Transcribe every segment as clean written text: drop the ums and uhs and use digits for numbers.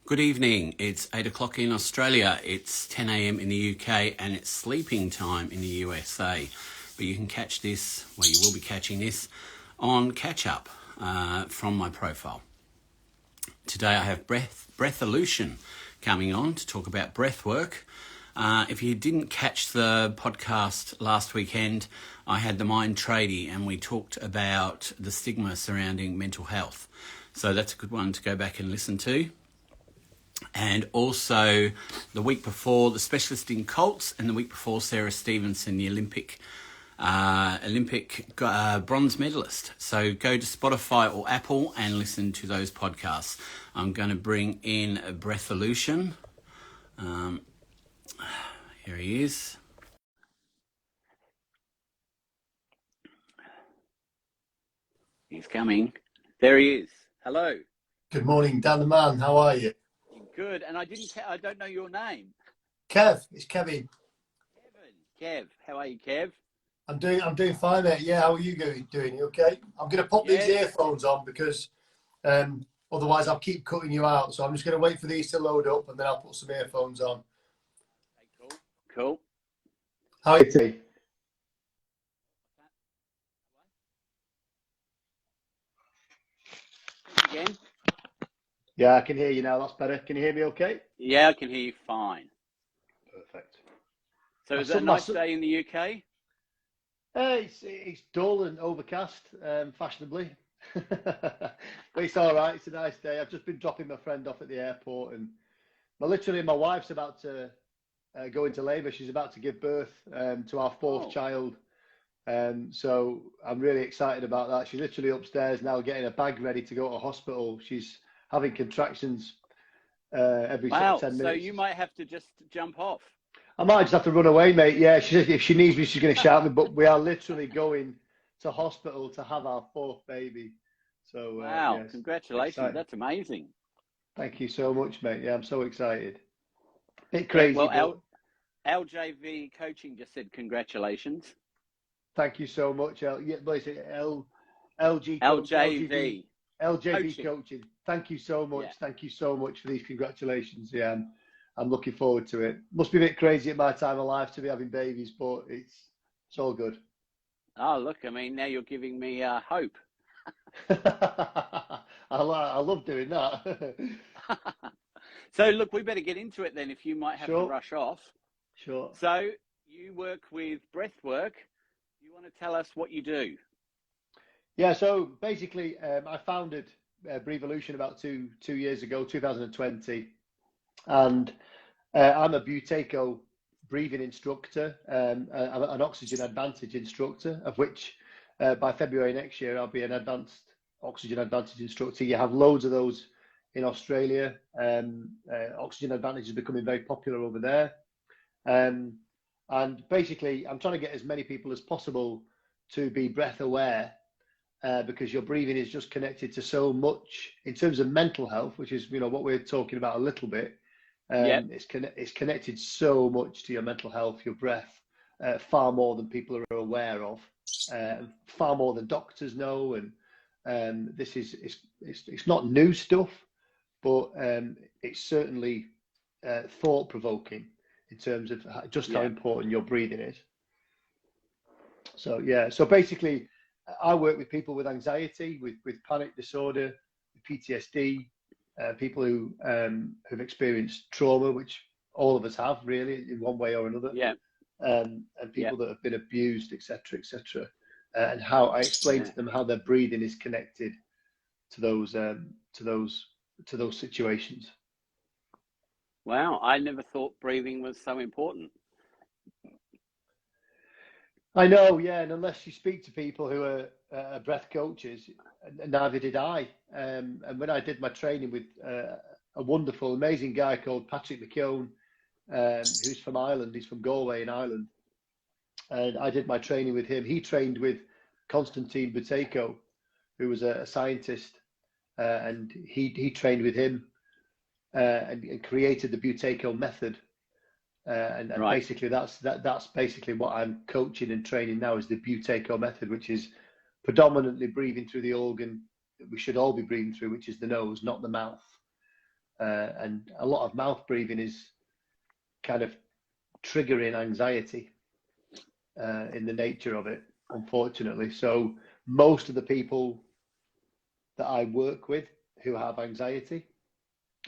Good evening. It's 8 o'clock in Australia. It's 10 a.m. in the UK and it's sleeping time in the USA. But you can catch this, well, you will be catching this on Catch Up from my profile. Today I have Breatheloution coming on to talk about breath work. If you didn't catch the podcast last weekend, I had the Mind Tradie and we talked about the stigma surrounding mental health. So that's a good one to go back and listen to. And also the week before, the specialist in Colts, and the week before, Sarah Stevenson, the Olympic bronze medalist. So go to Spotify or Apple and listen to those podcasts. I'm going to bring in Breatheloution. Here he is. He's coming. There he is. Hello. Good morning, Dan the man. How are you? Good. And I don't know your name. Kev. It's Kevin. Kev. How are you, Kev? I'm doing fine, mate. Yeah. How are you doing? You okay? I'm going to pop these earphones on because otherwise I'll keep cutting you out. So I'm just going to wait for these to load up and then I'll put some earphones on. Okay, cool. How are you today? Again? Yeah, I can hear you now. That's better. Can you hear me okay? Yeah, I can hear you fine. Perfect. So is it a nice day in the UK? It's dull and overcast, fashionably. But it's all right. It's a nice day. I've just been dropping my friend off at the airport and my wife's about to go into labour. She's about to give birth to our fourth child. So I'm really excited about that. She's literally upstairs now getting a bag ready to go to hospital. She's having contractions every sort of 10 minutes. So you might have to just jump off. I might just have to run away, mate. Yeah, she says if she needs me, she's going to shout me. But we are literally going to hospital to have our fourth baby. So wow, yes, congratulations! excited. That's amazing. Thank you so much, mate. Yeah, I'm so excited. Bit crazy. Well, LJV Coaching just said congratulations. Thank you so much. LG LJV. LJV Coaching. Thank you so much. Yeah. Thank you so much for these congratulations. Yeah, I'm looking forward to it. Must be a bit crazy at my time of life to be having babies, but it's all good. Oh, look, I mean, now you're giving me hope. I love doing that. So, look, we better get into it then if you might have to rush off. Sure. So, you work with breath work. You want to tell us what you do? Yeah, so basically, I founded Breatheloution about two years ago, 2020. And I'm a Buteyko breathing instructor, an oxygen advantage instructor, of which by February next year, I'll be an advanced oxygen advantage instructor. You have loads of those in Australia. Oxygen advantage is becoming very popular over there. And basically, I'm trying to get as many people as possible to be breath aware because your breathing is just connected to so much in terms of mental health, which is, what we're talking about a little bit. It's connected so much to your mental health, your breath, far more than people are aware of, far more than doctors know. And this is it's not new stuff, but it's certainly thought provoking in terms of just how important your breathing is. So so basically, I work with people with anxiety, with panic disorder, with PTSD. People who have experienced trauma, which all of us have really in one way or another, and people that have been abused, etc., and how I explain to them how their breathing is connected to those situations. Wow, I never thought breathing was so important. I know, and unless you speak to people who are breath coaches, neither did I. And when I did my training with a wonderful, amazing guy called Patrick McKeown, who's from Ireland, he's from Galway in Ireland, and I did my training with him. He trained with Konstantin Buteyko, who was a scientist, and he trained with him and created the Buteyko method. And basically that's basically what I'm coaching and training now, is the Buteyko method, which is predominantly breathing through the organ that we should all be breathing through, which is the nose, not the mouth. and a lot of mouth breathing is kind of triggering anxiety in the nature of it, unfortunately. So most of the people that I work with who have anxiety,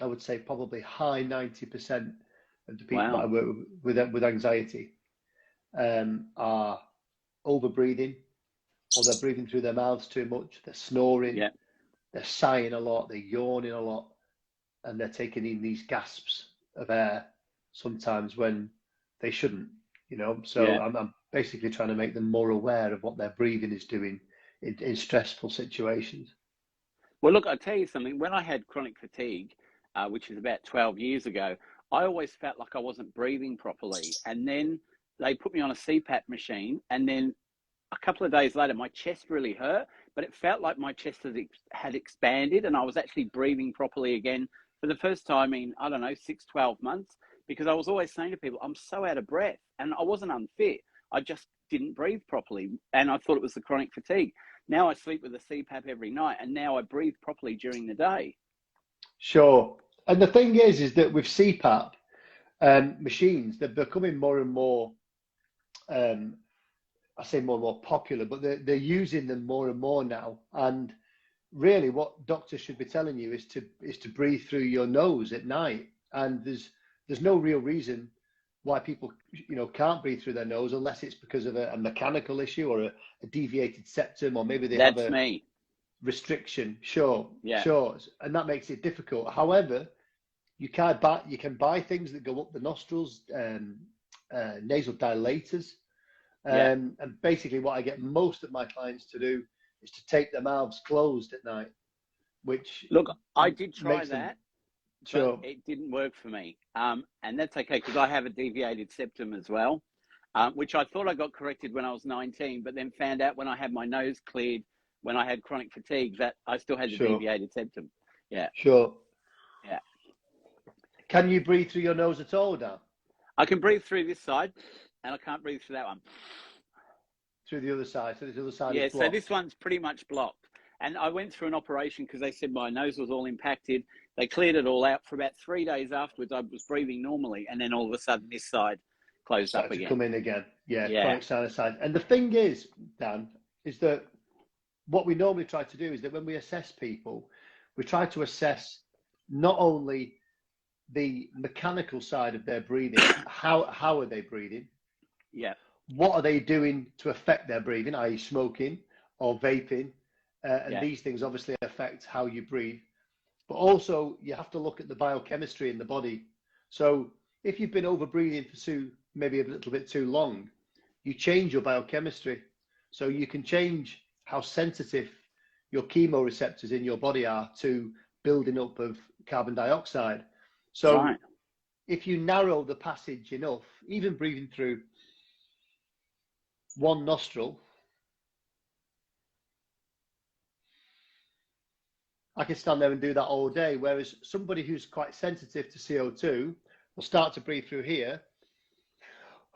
I would say probably high 90% of the people that I work with anxiety are over breathing, or they're breathing through their mouths too much, they're snoring, they're sighing a lot, they're yawning a lot, and they're taking in these gasps of air sometimes when they shouldn't, you know. So I'm basically trying to make them more aware of what their breathing is doing in stressful situations. Well, look, I'll tell you something. When I had chronic fatigue, which was about 12 years ago, I always felt like I wasn't breathing properly. And then they put me on a CPAP machine, and then a couple of days later, my chest really hurt, but it felt like my chest had expanded, and I was actually breathing properly again for the first time in, I don't know, 12 months, because I was always saying to people, I'm so out of breath, and I wasn't unfit. I just didn't breathe properly, and I thought it was the chronic fatigue. Now I sleep with a CPAP every night, and now I breathe properly during the day. Sure. And the thing is that with CPAP machines, they're becoming more and more, I say more and more popular, but they're using them more and more now. And really what doctors should be telling you is to breathe through your nose at night. And there's no real reason why people, you know, can't breathe through their nose, unless it's because of a mechanical issue or a deviated septum, or maybe they have a restriction. Sure. And that makes it difficult. However, you can buy things that go up the nostrils, nasal dilators. And basically what I get most of my clients to do is to tape their mouths closed at night, which... Look, I did try that. Sure. But it didn't work for me. And that's okay, because I have a deviated septum as well, which I thought I got corrected when I was 19, but then found out when I had my nose cleared, when I had chronic fatigue, that I still had the deviated septum. Yeah. Sure. Yeah. Can you breathe through your nose at all, Dan? I can breathe through this side, and I can't breathe through that one. Through the other side. So this other side is blocked. So this one's pretty much blocked. And I went through an operation because they said my nose was all impacted. They cleared it all out. For about 3 days afterwards, I was breathing normally, and then all of a sudden this side closed up again. Come in again. Yeah. Chronic sinusitis. And the thing is, Dan, is that what we normally try to do is that when we assess people, we try to assess not only the mechanical side of their breathing, how are they breathing? Yeah. What are they doing to affect their breathing, i.e. smoking or vaping? And these things obviously affect how you breathe. But also you have to look at the biochemistry in the body. So if you've been over breathing for maybe a little bit too long, you change your biochemistry. So you can change how sensitive your chemoreceptors in your body are to building up of carbon dioxide. So if you narrow the passage enough, even breathing through one nostril, I can stand there and do that all day. Whereas somebody who's quite sensitive to CO2 will start to breathe through here.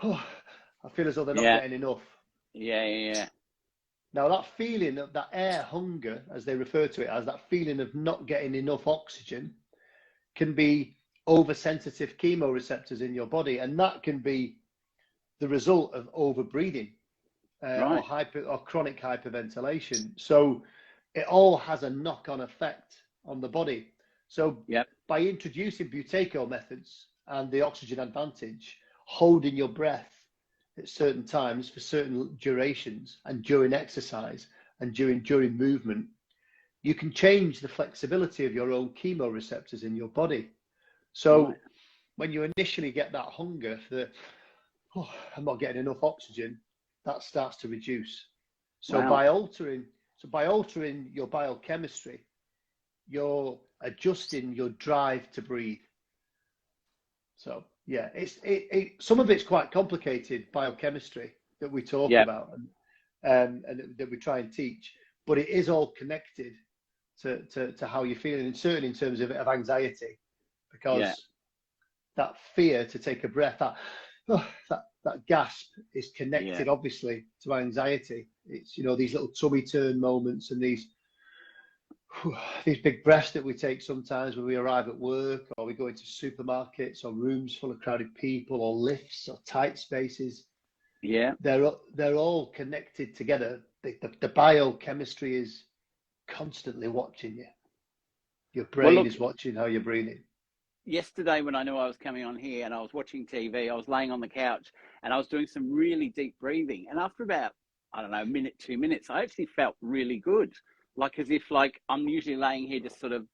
Oh, I feel as though they're not getting enough. Yeah. Now that feeling of that air hunger, as they refer to it as, that feeling of not getting enough oxygen, can be oversensitive chemoreceptors in your body, and that can be the result of overbreathing or chronic hyperventilation. So it all has a knock-on effect on the body. So by introducing Buteyko methods and the oxygen advantage, holding your breath at certain times for certain durations, and during exercise and during movement, you can change the flexibility of your own chemoreceptors in your body. So when you initially get that hunger for I'm not getting enough oxygen, that starts to reduce. So by altering your biochemistry, you're adjusting your drive to breathe. So yeah, some of it's quite complicated biochemistry that we talk about and that we try and teach, but it is all connected to how you're feeling, and certainly in terms of anxiety, because that fear to take a breath, that gasp is connected obviously to anxiety. It's, you know, these little tummy turn moments and these these big breaths that we take sometimes when we arrive at work, or we go into supermarkets or rooms full of crowded people, or lifts or tight spaces. Yeah. They're all connected together. The biochemistry is constantly watching you. Your Well, brain look, is watching how you're breathing. yesterday when I knew I was coming on here and I was watching TV, I was laying on the couch and I was doing some really deep breathing. And after about, I don't know, a minute, 2 minutes, I actually felt really good. Like as if like I'm usually laying here just sort of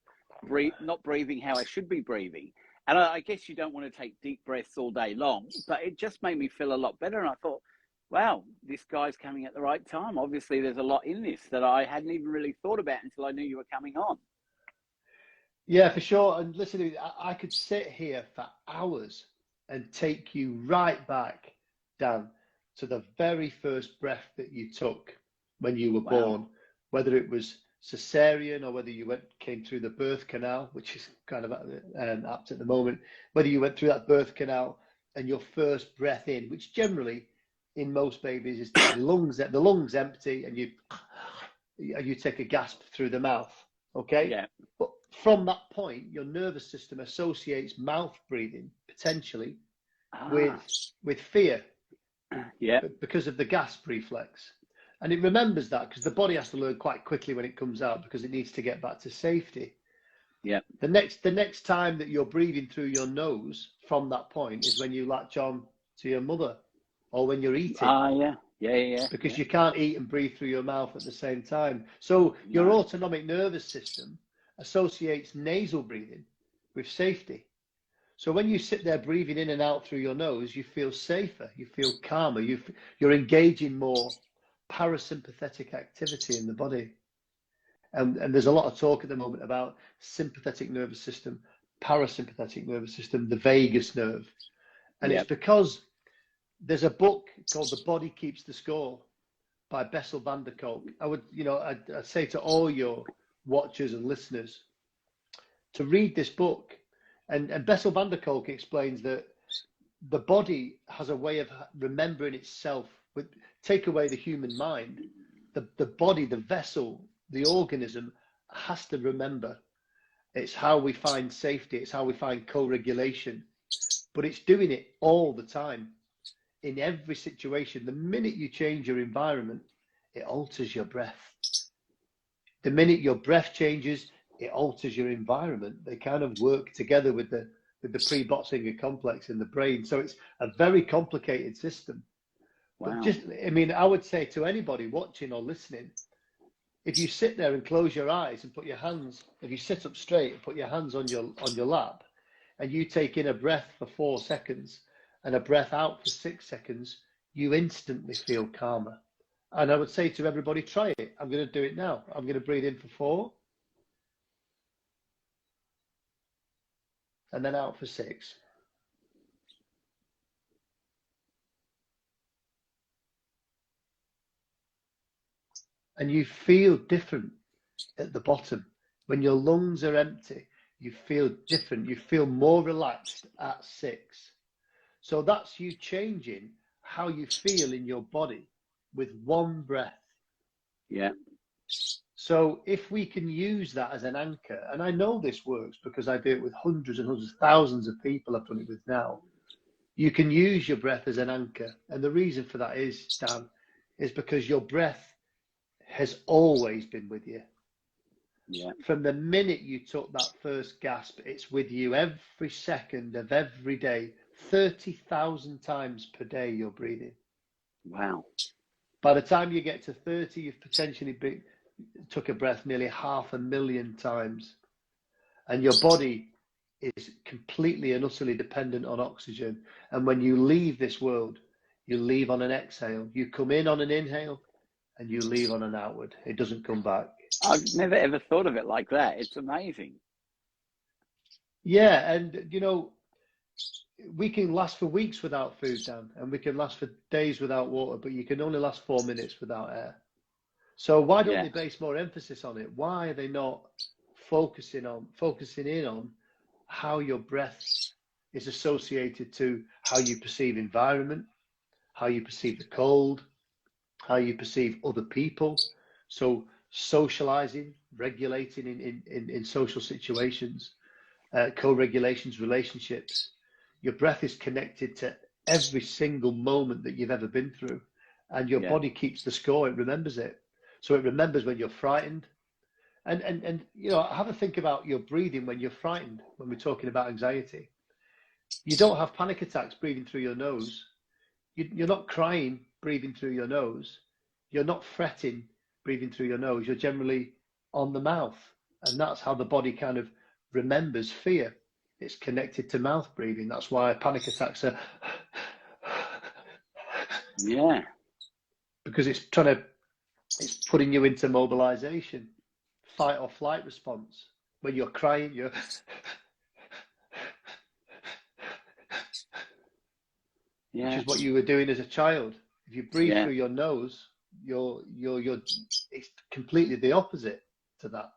not breathing how I should be breathing. And I guess you don't want to take deep breaths all day long, but it just made me feel a lot better. And I thought, wow, this guy's coming at the right time. Obviously, there's a lot in this that I hadn't even really thought about until I knew you were coming on. Yeah, for sure. And listen, I could sit here for hours and take you right back, Dan, to the very first breath that you took when you were Wow. born, whether it was cesarean or whether you came through the birth canal, which is kind of apt at the moment, whether you went through that birth canal and your first breath in, which generally in most babies is the lungs empty, and you take a gasp through the mouth. Okay. Yeah. But from that point, your nervous system associates mouth breathing potentially with fear. Yeah. Because of the gasp reflex. And it remembers that because the body has to learn quite quickly when it comes out, because it needs to get back to safety. Yeah. The next time that you're breathing through your nose from that point is when you latch on to your mother, or when you're eating. Yeah. Because you can't eat and breathe through your mouth at the same time. So your autonomic nervous system associates nasal breathing with safety. So when you sit there breathing in and out through your nose, you feel safer, you feel calmer, you're engaging more parasympathetic activity in the body. And there's a lot of talk at the moment about sympathetic nervous system, parasympathetic nervous system, the vagus nerve. And it's because there's a book called The Body Keeps the Score by Bessel van der Kolk. I'd say to all your watchers and listeners to read this book. And Bessel van der Kolk explains that the body has a way of remembering itself. Take away the human mind, the body, the vessel, the organism has to remember. It's how we find safety. It's how we find co-regulation. But it's doing it all the time, in every situation. The minute you change your environment, it alters your breath. The minute your breath changes, it alters your environment. They kind of work together with the pre-Botzinger complex in the brain. So it's a very complicated system. Wow. But I would say to anybody watching or listening, if you sit there and close your eyes and if you sit up straight and put your hands on your lap, and you take in a breath for 4 seconds and a breath out for 6 seconds, you instantly feel calmer. And I would say to everybody, try it. I'm going to do it now. I'm going to breathe in for 4. And then out for 6. And you feel different at the bottom. When your lungs are empty, you feel different. You feel more relaxed at 6. So that's you changing how you feel in your body with one breath. Yeah. So if we can use that as an anchor, and I know this works because I do it with hundreds and hundreds, thousands of people I've done it with now. You can use your breath as an anchor. And the reason for that is, Dan, is because your breath has always been with you. Yeah. From the minute you took that first gasp, it's with you every second of every day. 30,000 times per day you're breathing. Wow. By the time you get to 30, you've potentially took a breath nearly 500,000 times. And your body is completely and utterly dependent on oxygen. And when you leave this world, you leave on an exhale. You come in on an inhale and you leave on an outward. It doesn't come back. I've never ever thought of it like that. It's amazing. Yeah, and we can last for weeks without food, Dan, and we can last for days without water, but you can only last 4 minutes without air. So why don't they base more emphasis on it? Why are they not focusing in on how your breath is associated to how you perceive environment, how you perceive the cold, how you perceive other people? So socializing, regulating in social situations, co-regulations, relationships. Your breath is connected to every single moment that you've ever been through, and your body keeps the score. It remembers it. So it remembers when you're frightened. And you know, have a think about your breathing when you're frightened, when we're talking about anxiety. You don't have panic attacks breathing through your nose. You're not crying breathing through your nose. You're not fretting breathing through your nose. You're generally on the mouth. And that's how the body kind of remembers fear. It's connected to mouth breathing. That's why panic attacks are because it's putting you into mobilization, fight or flight response. When you're crying, you're which is what you were doing as a child. If you breathe through your nose, it's completely the opposite to that.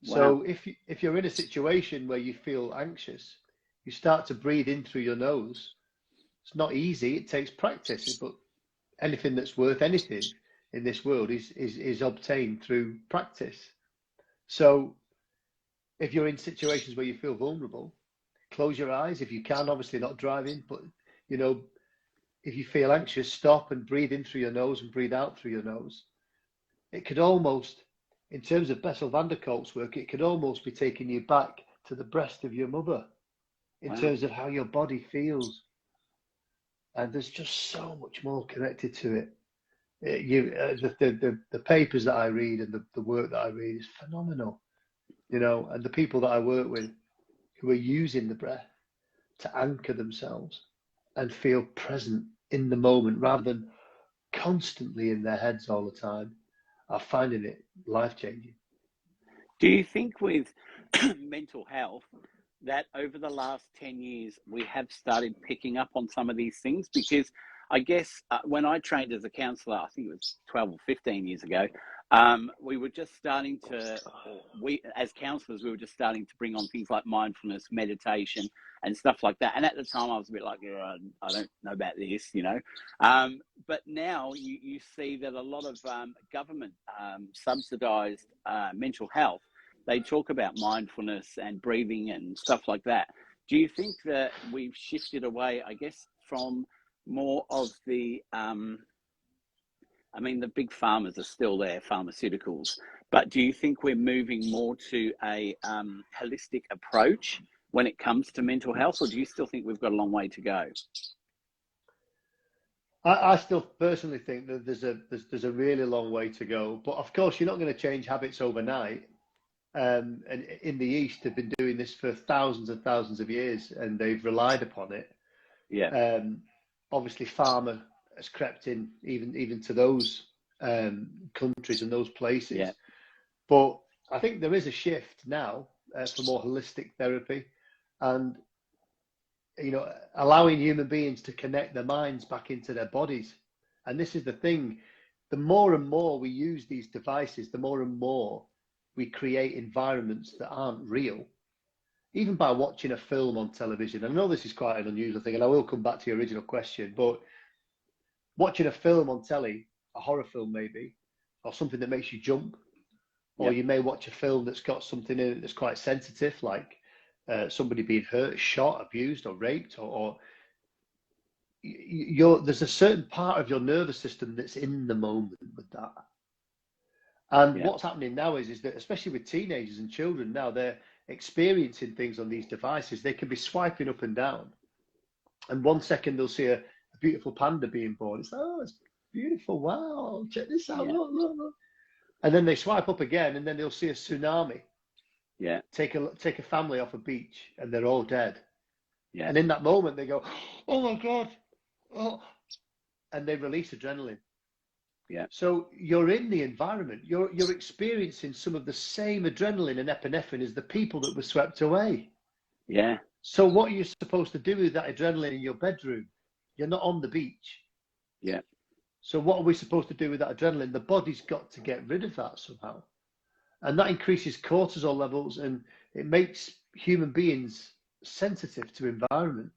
Wow. So if you're in a situation where you feel anxious, you start to breathe in through your nose. It's not easy. It takes practice, but anything that's worth anything in this world is obtained through practice. So if you're in situations where you feel vulnerable, close your eyes if you can, obviously not driving, but you know, if you feel anxious, stop and breathe in through your nose and breathe out through your nose. It could almost, in terms of Bessel van der Kolk's work, it could almost be taking you back to the breast of your mother in terms of how your body feels. And there's just so much more connected to it. The papers that I read and the work that I read is phenomenal, you know, and the people that I work with who are using the breath to anchor themselves and feel present in the moment rather than constantly in their heads all the time are finding it life-changing. Do you think with mental health that over the last 10 years we have started picking up on some of these things? Because I guess when I trained as a counsellor, I think it was 12 or 15 years ago, we were just starting to, as counsellors, we were just starting to bring on things like mindfulness, meditation, and stuff like that. And at the time, I was a bit like, I don't know about this, you know. But now you see that a lot of government subsidised mental health, they talk about mindfulness and breathing and stuff like that. Do you think that we've shifted away, I guess, from more of the, I mean, the big pharmas are still there, pharmaceuticals, but do you think we're moving more to a holistic approach when it comes to mental health, or do you still think we've got a long way to go? I still personally think that there's a really long way to go, but of course you're not going to change habits overnight. And in the East, they've been doing this for thousands and thousands of years, and they've relied upon it. Yeah. Obviously, pharma has crept in even to those countries and those places. Yeah. But I think there is a shift now for more holistic therapy, and you know, allowing human beings to connect their minds back into their bodies. And this is the thing: the more and more we use these devices, the more and more we create environments that aren't real. Even by watching a film on television, I know this is quite an unusual thing, and I will come back to your original question, but watching a film on telly, a horror film maybe, or something that makes you jump, or you may watch a film that's got something in it that's quite sensitive, like somebody being hurt, shot, abused, or raped, or there's a certain part of your nervous system that's in the moment with that. And what's happening now is that, especially with teenagers and children now, they're experiencing things on these devices. They can be swiping up and down, and 1 second they'll see a beautiful panda being born. It's like, oh, it's beautiful. Wow, check this out. Yeah. Look, look, look. And then they swipe up again, and then they'll see a tsunami. Yeah. Take a family off a beach, and they're all dead. Yeah. And in that moment, they go, oh my God. Oh. And they release adrenaline. Yeah. So you're in the environment. You're experiencing some of the same adrenaline and epinephrine as the people that were swept away. Yeah. So what are you supposed to do with that adrenaline in your bedroom? You're not on the beach. Yeah. So what are we supposed to do with that adrenaline? The body's got to get rid of that somehow. And that increases cortisol levels, and it makes human beings sensitive to environment.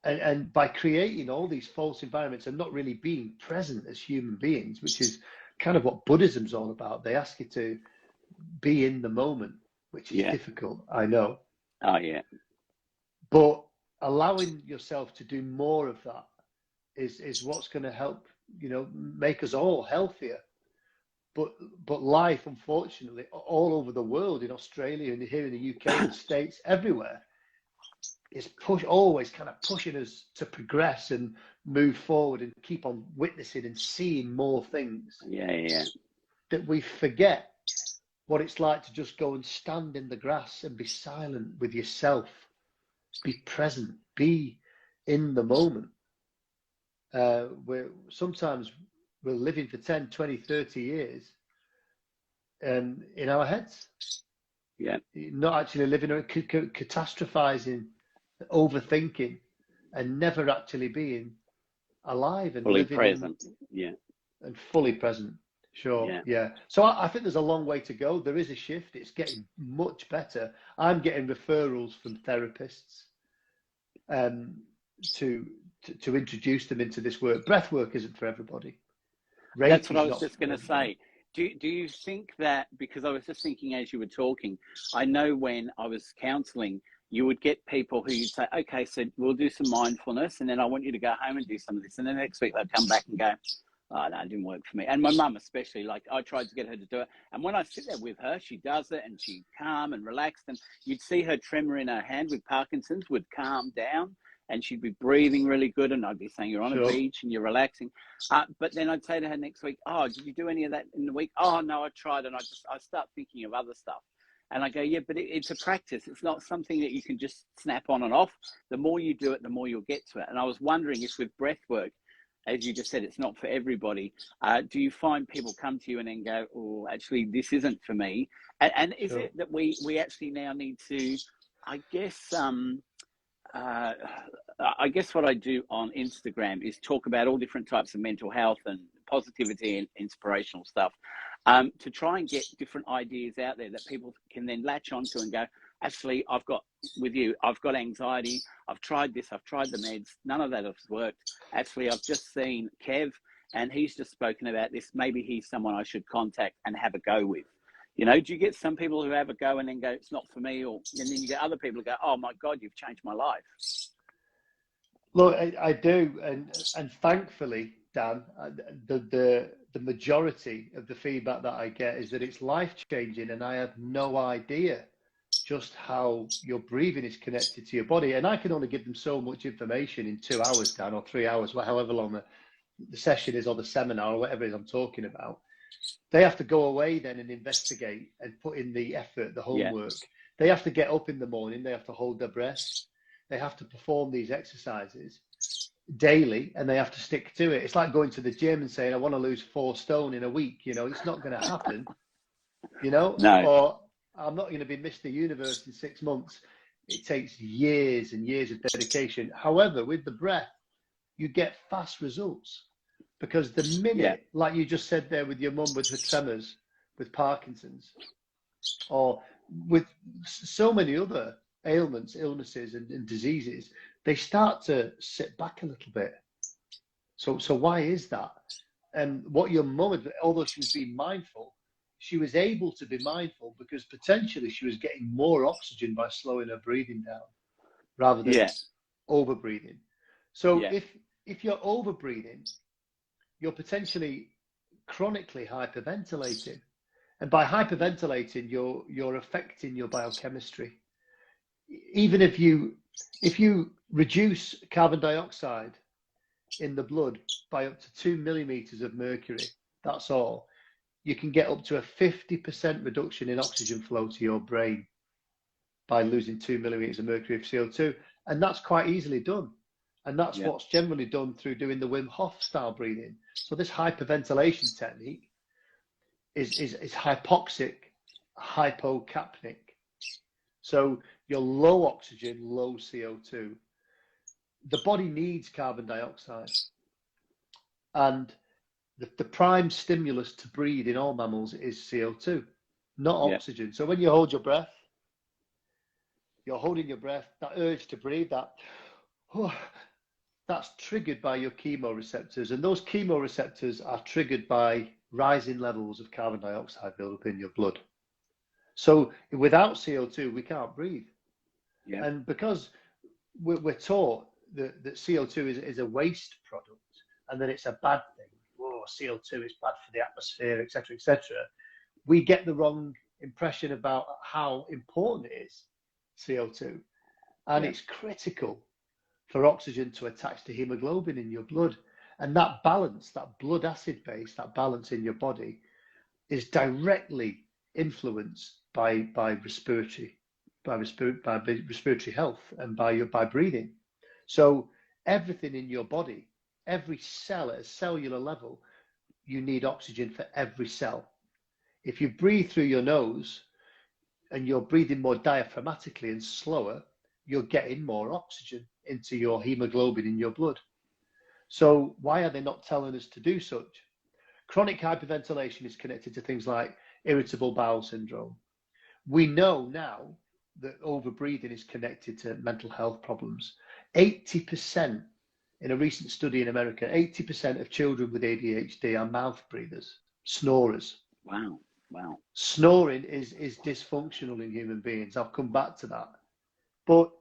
And by creating all these false environments and not really being present as human beings, which is kind of what Buddhism's all about. They ask you to be in the moment, which is difficult, I know. Oh, yeah. But allowing yourself to do more of that is what's going to help, make us all healthier. But life, unfortunately, all over the world, in Australia and here in the UK and the States, everywhere, is always kind of pushing us to progress and move forward and keep on witnessing and seeing more things. Yeah. That we forget what it's like to just go and stand in the grass and be silent with yourself, be present, be in the moment. Sometimes we're living for 10, 20, 30 years in our heads. Yeah. Not actually living, catastrophizing, overthinking, and never actually being alive and Fully living present. and fully present. Sure. Yeah. So I think there's a long way to go. There is a shift. It's getting much better. I'm getting referrals from therapists to introduce them into this work. Breath work isn't for everybody. That's what I was just going to say. Do you think that, because I was just thinking as you were talking, I know when I was counseling, you would get people who you'd say, okay, so we'll do some mindfulness, and then I want you to go home and do some of this. And then the next week they'll come back and go, oh, no, it didn't work for me. And my mum especially, like I tried to get her to do it. And when I sit there with her, she does it and she's calm and relaxed. And you'd see her tremor in her hand with Parkinson's would calm down. And she'd be breathing really good, and I'd be saying, you're on a beach and you're relaxing. But then I'd say to her next week, oh, did you do any of that in the week? Oh, no, I tried. And I start thinking of other stuff. And I go, yeah, but it's a practice. It's not something that you can just snap on and off. The more you do it, the more you'll get to it. And I was wondering if with breath work, as you just said, it's not for everybody. Do you find people come to you and then go, oh, actually, this isn't for me? And is it that we actually now need to, I guess what I do on Instagram is talk about all different types of mental health and positivity and inspirational stuff, to try and get different ideas out there that people can then latch onto and go, actually, I've got anxiety. I've tried this. I've tried the meds. None of that has worked. Actually, I've just seen Kev and he's just spoken about this. Maybe he's someone I should contact and have a go with. Do you get some people who have a go and then go, it's not for me? And then you get other people who go, oh my God, you've changed my life. Look, I do. And thankfully, Dan, the majority of the feedback that I get is that it's life-changing, and I have no idea just how your breathing is connected to your body. And I can only give them so much information in 2 hours, Dan, or 3 hours, however long the session is, or the seminar, or whatever it is I'm talking about. They have to go away then and investigate and put in the effort, the homework. Yeah. They have to get up in the morning. They have to hold their breath. They have to perform these exercises daily, and they have to stick to it. It's like going to the gym and saying, I want to lose 4 stone in a week. It's not going to happen, No. Or I'm not going to be Mr. Universe in 6 months. It takes years and years of dedication. However, with the breath, you get fast results. Because the minute, like you just said there with your mum with her tremors, with Parkinson's, or with so many other ailments, illnesses, and diseases, they start to sit back a little bit. So why is that? And what your mum, although she was being mindful, she was able to be mindful because potentially she was getting more oxygen by slowing her breathing down rather than over breathing. So if you're over breathing, you're potentially chronically hyperventilating. And by hyperventilating, you're affecting your biochemistry. Even if you reduce carbon dioxide in the blood by up to 2 millimeters of mercury, that's all, you can get up to a 50% reduction in oxygen flow to your brain by losing 2 millimeters of mercury of CO2. And that's quite easily done. And that's what's generally done through doing the Wim Hof style breathing. So this hyperventilation technique is hypoxic, hypocapnic. So you're low oxygen, low CO2. The body needs carbon dioxide. And the prime stimulus to breathe in all mammals is CO2, not oxygen. So when you hold your breath, you're holding your breath, that urge to breathe, that's triggered by your chemoreceptors, and those chemoreceptors are triggered by rising levels of carbon dioxide buildup in your blood. So without CO2, we can't breathe. Yeah. And because we're taught that CO2 is a waste product and that it's a bad thing, oh, CO2 is bad for the atmosphere, etc., etc., we get the wrong impression about how important it is, CO2. And it's critical for oxygen to attach to hemoglobin in your blood. And that balance, that blood acid base, that balance in your body is directly influenced by respiratory health and by breathing. So everything in your body, every cell at a cellular level, you need oxygen for every cell. If you breathe through your nose and you're breathing more diaphragmatically and slower, you're getting more oxygen into your hemoglobin in your blood. So why are they not telling us to do such? Chronic hyperventilation is connected to things like irritable bowel syndrome. We know now that overbreathing is connected to mental health problems. 80%, in a recent study in America, 80% of children with ADHD are mouth breathers, snorers. Wow. Wow. Snoring is dysfunctional in human beings. I'll come back to that. But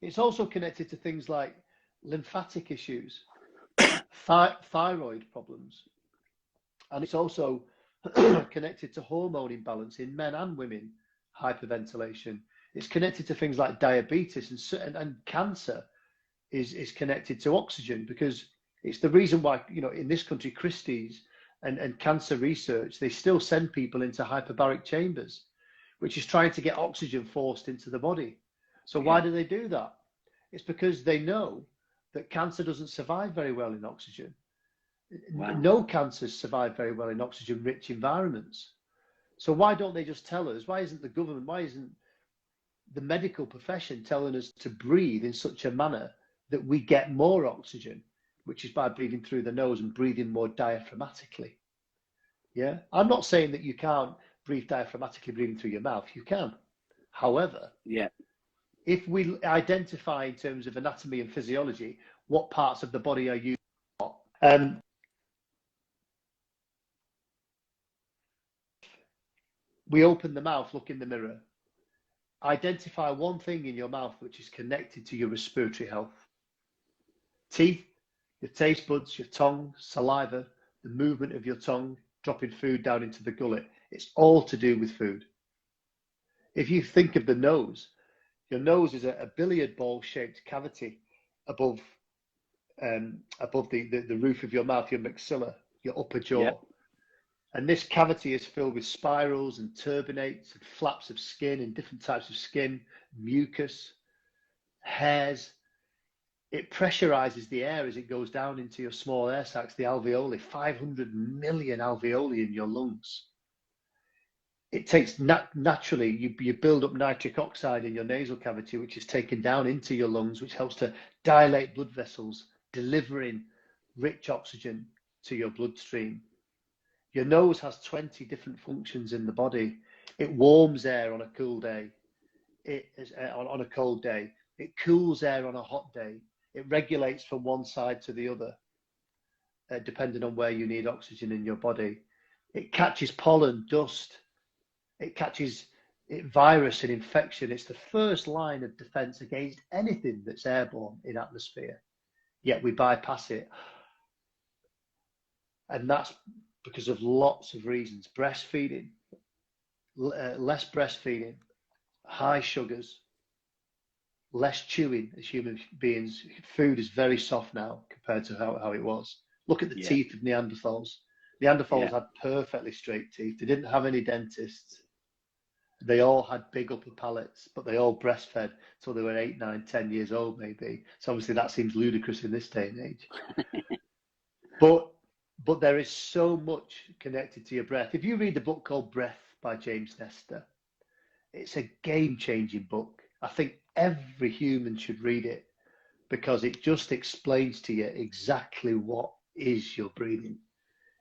it's also connected to things like lymphatic issues, thyroid problems. And it's also connected to hormone imbalance in men and women, hyperventilation. It's connected to things like diabetes and cancer is connected to oxygen, because it's the reason why, in this country, Christie's and cancer research, they still send people into hyperbaric chambers, which is trying to get oxygen forced into the body. So why do they do that? It's because they know that cancer doesn't survive very well in oxygen. Wow. No cancers survive very well in oxygen-rich environments. So why don't they just tell us? Why isn't the government, why isn't the medical profession telling us to breathe in such a manner that we get more oxygen, which is by breathing through the nose and breathing more diaphragmatically? Yeah, I'm not saying that you can't breathe diaphragmatically breathing through your mouth. You can. However, if we identify in terms of anatomy and physiology what parts of the body are used, we open the mouth, look in the mirror, identify one thing in your mouth which is connected to your respiratory health. Teeth, your taste buds, your tongue, saliva, the movement of your tongue, dropping food down into the gullet. It's all to do with food. If you think of the nose, your nose is a billiard ball shaped cavity above the roof of your mouth, your maxilla, your upper jaw. Yep. And this cavity is filled with spirals and turbinates and flaps of skin and different types of skin, mucus, hairs. It pressurizes the air as it goes down into your small air sacs, the alveoli, 500 million alveoli in your lungs. It takes naturally, you build up nitric oxide in your nasal cavity, which is taken down into your lungs, which helps to dilate blood vessels, delivering rich oxygen to your bloodstream. Your nose has 20 different functions in the body. It warms air on a cool day. It is on a cold day. It cools air on a hot day. It regulates from one side to the other, depending on where you need oxygen in your body. It catches pollen, dust. It catches virus and infection. It's the first line of defense against anything that's airborne in atmosphere. Yet we bypass it. And that's because of lots of reasons. Breastfeeding, less breastfeeding, high sugars, less chewing as human beings. Food is very soft now compared to how it was. Look at the teeth of Neanderthals. Neanderthals had perfectly straight teeth. They didn't have any dentists. They all had big upper palates, but they all breastfed till they were 8, 9, 10 years old, maybe. So obviously that seems ludicrous in this day and age. But there is so much connected to your breath. If you read the book called Breath by James Nestor, it's a game-changing book. I think every human should read it because it just explains to you exactly what is your breathing.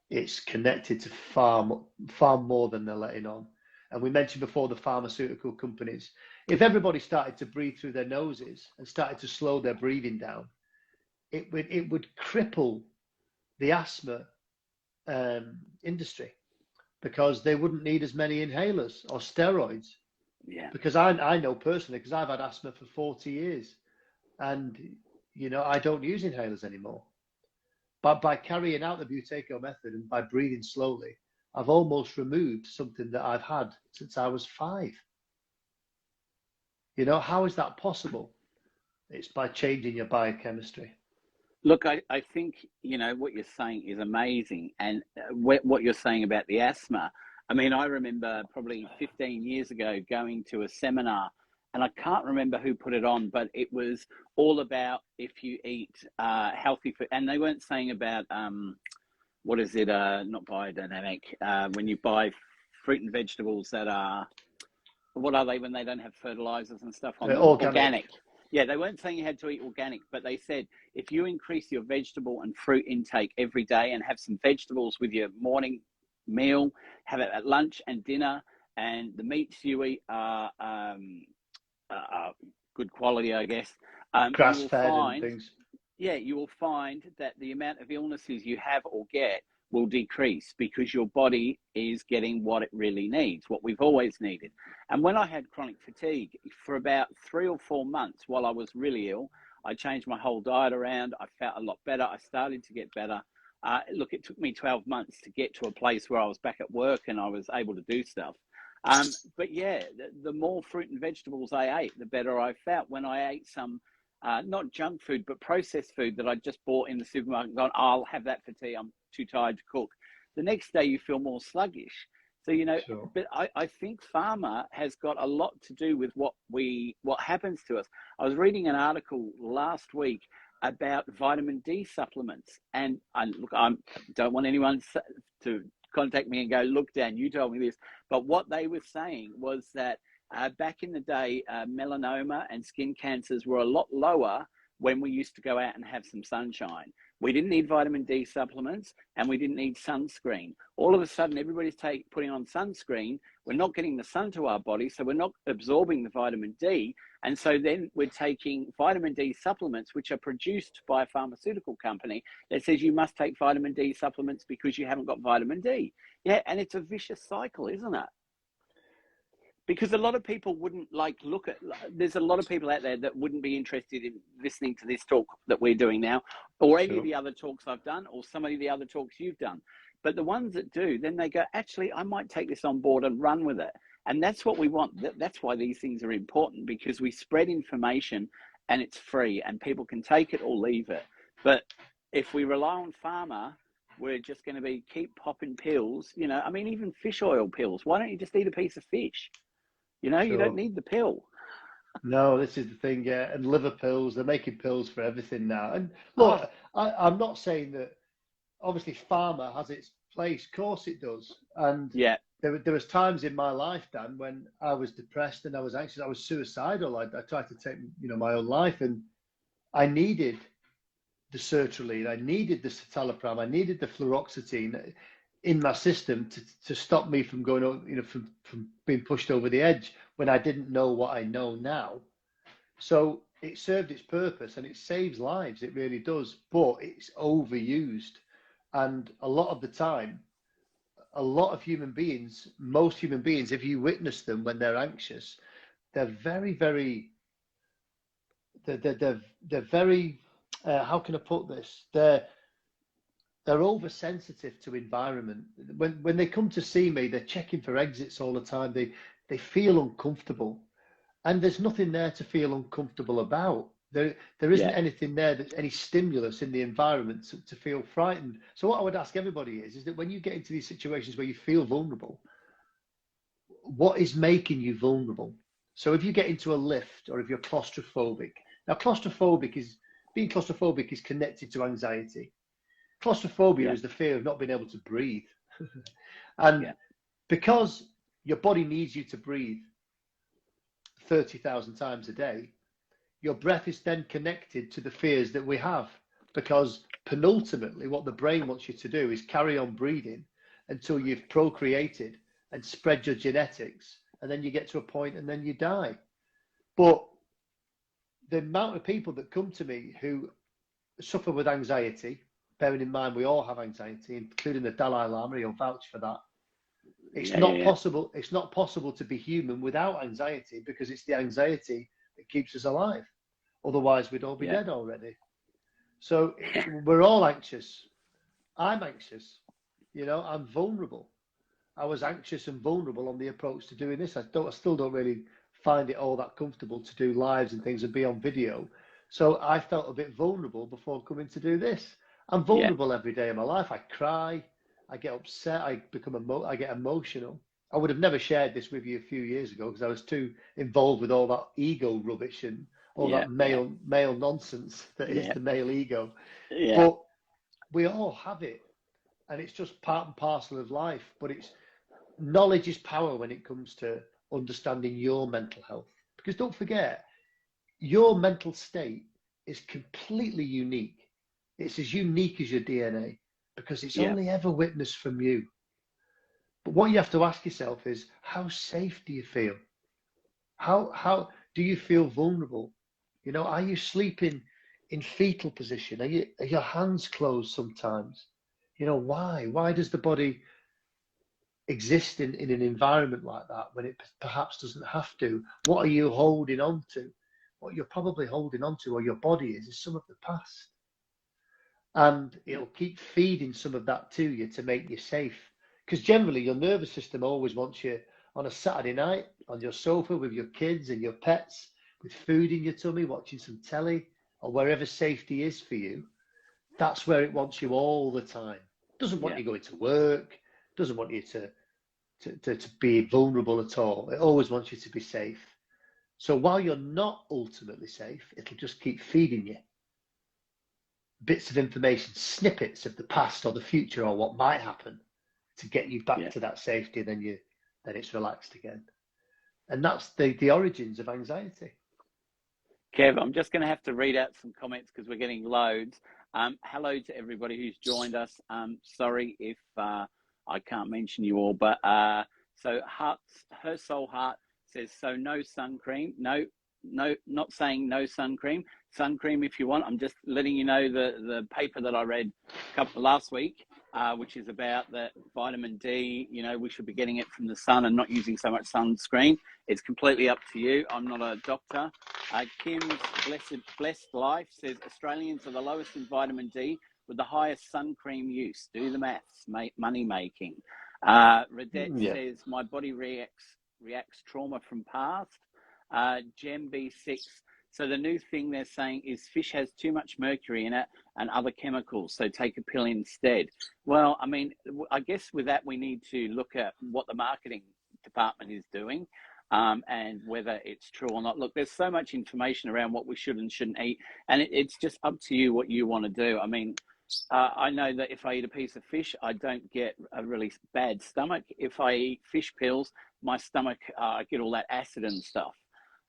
It's connected to far more than they're letting on. And we mentioned before the pharmaceutical companies. If everybody started to breathe through their noses and started to slow their breathing down, it would cripple the asthma industry, because they wouldn't need as many inhalers or steroids Yeah. Because I know personally, because I've had asthma for 40 years, and I don't use inhalers anymore. But by carrying out the Buteyko method and by breathing slowly, I've almost removed something that I've had since I was 5. How is that possible? It's by changing your biochemistry. Look, I think, what you're saying is amazing. And what you're saying about the asthma, I mean, I remember probably 15 years ago going to a seminar, and I can't remember who put it on, but it was all about if you eat healthy food. And they weren't saying about, what is it, not biodynamic, when you buy fruit and vegetables that are, what are they when they don't have fertilizers and stuff on them? Organic. Yeah, they weren't saying you had to eat organic, but they said if you increase your vegetable and fruit intake every day and have some vegetables with your morning meal, have it at lunch and dinner, and the meats you eat are good quality, I guess. Grass-fed and things. Yeah, you will find that the amount of illnesses you have or get will decrease because your body is getting what it really needs, what we've always needed. And when I had chronic fatigue for about 3 or 4 months while I was really ill, I changed my whole diet around. I felt a lot better. I started to get better. Look, it took me 12 months to get to a place where I was back at work and I was able to do stuff. But yeah, the more fruit and vegetables I ate, the better I felt. When I ate some not junk food, but processed food that I just bought in the supermarket and gone, I'll have that for tea, I'm too tired to cook. The next day you feel more sluggish. So, sure. But I think pharma has got a lot to do with what happens to us. I was reading an article last week about vitamin D supplements. And look, I don't want anyone to contact me and go, look, Dan, you told me this. But what they were saying was that back in the day, melanoma and skin cancers were a lot lower when we used to go out and have some sunshine. We didn't need vitamin D supplements and we didn't need sunscreen. All of a sudden, everybody's putting on sunscreen. We're not getting the sun to our body, so we're not absorbing the vitamin D. And so then we're taking vitamin D supplements, which are produced by a pharmaceutical company that says you must take vitamin D supplements because you haven't got vitamin D. Yeah, and it's a vicious cycle, isn't it? Because a lot of people wouldn't there's a lot of people out there that wouldn't be interested in listening to this talk that we're doing now, or any of the other talks I've done, or some of the other talks you've done. But the ones that do, then they go, actually, I might take this on board and run with it. And that's what we want. That's why these things are important, because we spread information and it's free and people can take it or leave it. But if we rely on pharma, we're just going to keep popping pills, I mean, even fish oil pills. Why don't you just eat a piece of fish? Sure. You don't need the pill. No, this is the thing, yeah. And liver pills, they're making pills for everything now. And look, I'm not saying that, obviously, pharma has its place. Of course it does. And yeah, there was times in my life, Dan, when I was depressed and I was anxious, I was suicidal. I tried to take, my own life, and I needed the sertraline, I needed the citalopram, I needed the fluoxetine in my system to stop me from going, from being pushed over the edge when I didn't know what I know now. So it served its purpose and it saves lives. It really does, but it's overused. And a lot of the time, a lot of human beings, most human beings, if you witness them when they're anxious, they're very, very, they're very, how can I put this? They're oversensitive to environment. When they come to see me, they're checking for exits all the time. They feel uncomfortable, and there's nothing there to feel uncomfortable about. There isn't anything there that's any stimulus in the environment to feel frightened. So what I would ask everybody is that when you get into these situations where you feel vulnerable, what is making you vulnerable? So if you get into a lift or if you're claustrophobic, now being claustrophobic is connected to anxiety. Claustrophobia is the fear of not being able to breathe. And because your body needs you to breathe 30,000 times a day, your breath is then connected to the fears that we have. Because penultimately, what the brain wants you to do is carry on breathing until you've procreated and spread your genetics. And then you get to a point and then you die. But the amount of people that come to me who suffer with anxiety, bearing in mind we all have anxiety, including the Dalai Lama, he'll vouch for that. It's not possible. It's not possible to be human without anxiety, because it's the anxiety that keeps us alive. Otherwise, we'd all be dead already. So we're all anxious. I'm anxious. You know, I'm vulnerable. I was anxious and vulnerable on the approach to doing this. I still don't really find it all that comfortable to do lives and things and be on video. So I felt a bit vulnerable before coming to do this. I'm vulnerable every day of my life. I cry. I get upset. I get emotional. I would have never shared this with you a few years ago because I was too involved with all that ego rubbish and all that male nonsense that is the male ego. But we all have it, and it's just part and parcel of life. But knowledge is power when it comes to understanding your mental health. Because don't forget, your mental state is completely unique. It's as unique as your DNA, because it's only ever witnessed from you. But what you have to ask yourself is, how safe do you feel? How do you feel vulnerable? You know, are you sleeping in fetal position? Are your hands closed sometimes? You know, why? Why does the body exist in an environment like that when it perhaps doesn't have to? What are you holding on to? What you're probably holding on to, or your body is some of the past. And it'll keep feeding some of that to you to make you safe. Because generally your nervous system always wants you on a Saturday night on your sofa with your kids and your pets, with food in your tummy, watching some telly, or wherever safety is for you. That's where it wants you all the time. It doesn't want you going to work, doesn't want you to be vulnerable at all. It always wants you to be safe. So while you're not ultimately safe, it'll just keep feeding you bits of information, snippets of the past or the future or what might happen, to get you back to that safety. Then it's relaxed again. And that's the origins of anxiety. Kev, I'm just going to have to read out some comments because we're getting loads. Hello to everybody who's joined us. Sorry if I can't mention you all, but so her soul heart says, so no sun cream. No, not saying no sun cream. Sun cream if you want. I'm just letting you know the paper that I read last week, which is about the vitamin D. You know, we should be getting it from the sun and not using so much sunscreen. It's completely up to you. I'm not a doctor. Kim's blessed life says Australians are the lowest in vitamin D with the highest sun cream use. Do the maths, money making. Redette says my body reacts trauma from past. Gem B6. So the new thing they're saying is fish has too much mercury in it and other chemicals, so take a pill instead. Well, I mean, I guess with that we need to look at what the marketing department is doing and whether it's true or not. Look, there's so much information around what we should and shouldn't eat, and it's just up to you what you want to do. I mean, I know that if I eat a piece of fish, I don't get a really bad stomach. If I eat fish pills, my stomach, I get all that acid and stuff.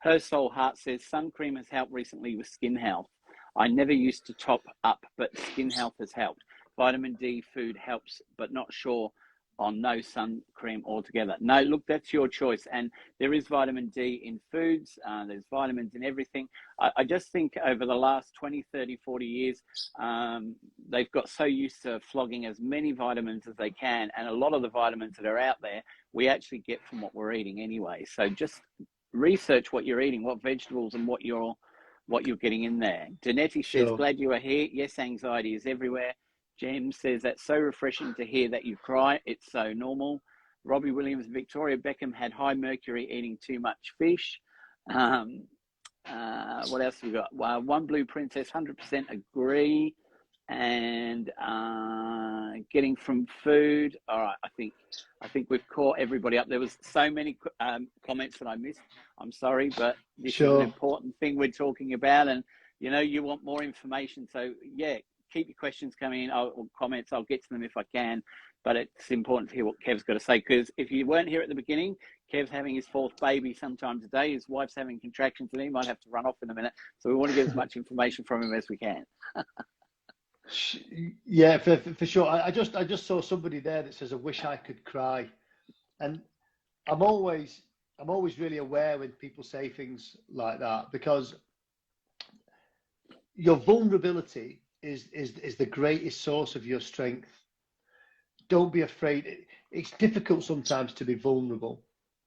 Her soul heart says sun cream has helped recently with skin health. I never used to top up, but skin health has helped. Vitamin D food helps, but not sure on no sun cream altogether. No, look, that's your choice. And there is vitamin D in foods. There's vitamins in everything. I just think over the last 20, 30, 40 years, they've got so used to flogging as many vitamins as they can. And a lot of the vitamins that are out there, we actually get from what we're eating anyway. So just research what you're eating, what vegetables and what you're getting in there. Danetti says, glad you are here. Yes, anxiety is everywhere. Jem says, that's so refreshing to hear that you cry. It's so normal. Robbie Williams, Victoria Beckham had high mercury eating too much fish. What else have we got? One Blue Princess, 100% agree. And getting from food. All right, I think we've caught everybody up. There was so many comments that I missed. I'm sorry, but this is an important thing we're talking about, and you know you want more information. So yeah, keep your questions coming in or comments. I'll get to them if I can. But it's important to hear what Kev's got to say, because if you weren't here at the beginning, Kev's having his fourth baby sometime today. His wife's having contractions, and he might have to run off in a minute. So we want to get as much information from him as we can. Yeah, for sure. I just saw somebody there that says, I wish I could cry. And I'm always really aware when people say things like that, because your vulnerability is the greatest source of your strength. Don't be afraid. it's difficult sometimes to be vulnerable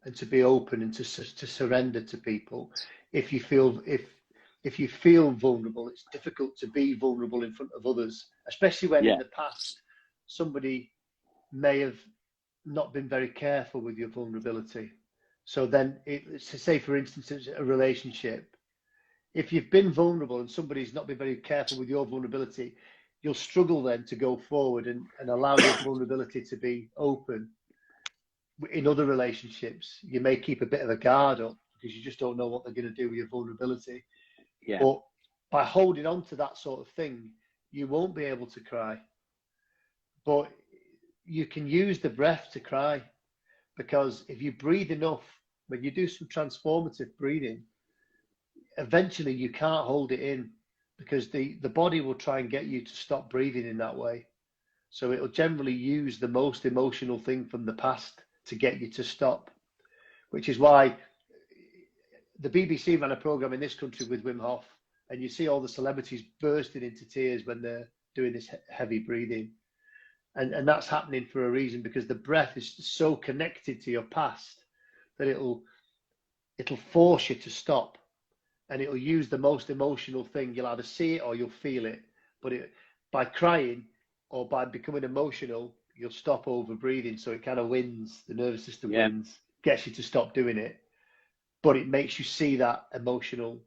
and to be open and to surrender to people. If you feel vulnerable, it's difficult to be vulnerable in front of others, especially when in the past somebody may have not been very careful with your vulnerability. So then, say for instance, it's a relationship. If you've been vulnerable and somebody's not been very careful with your vulnerability, you'll struggle then to go forward and allow your vulnerability to be open. In other relationships, you may keep a bit of a guard up because you just don't know what they're going to do with your vulnerability. Yeah. But by holding on to that sort of thing, you won't be able to cry. But you can use the breath to cry, because if you breathe enough, when you do some transformative breathing, eventually you can't hold it in, because the body will try and get you to stop breathing in that way. So it'll generally use the most emotional thing from the past to get you to stop, which is why the BBC ran a program in this country with Wim Hof, and you see all the celebrities bursting into tears when they're doing this heavy breathing. And that's happening for a reason, because the breath is so connected to your past that it'll force you to stop, and it'll use the most emotional thing. You'll either see it or you'll feel it. But by crying or by becoming emotional, you'll stop over breathing. So it kind of wins, the nervous system wins, gets you to stop doing it. But it makes you see that emotional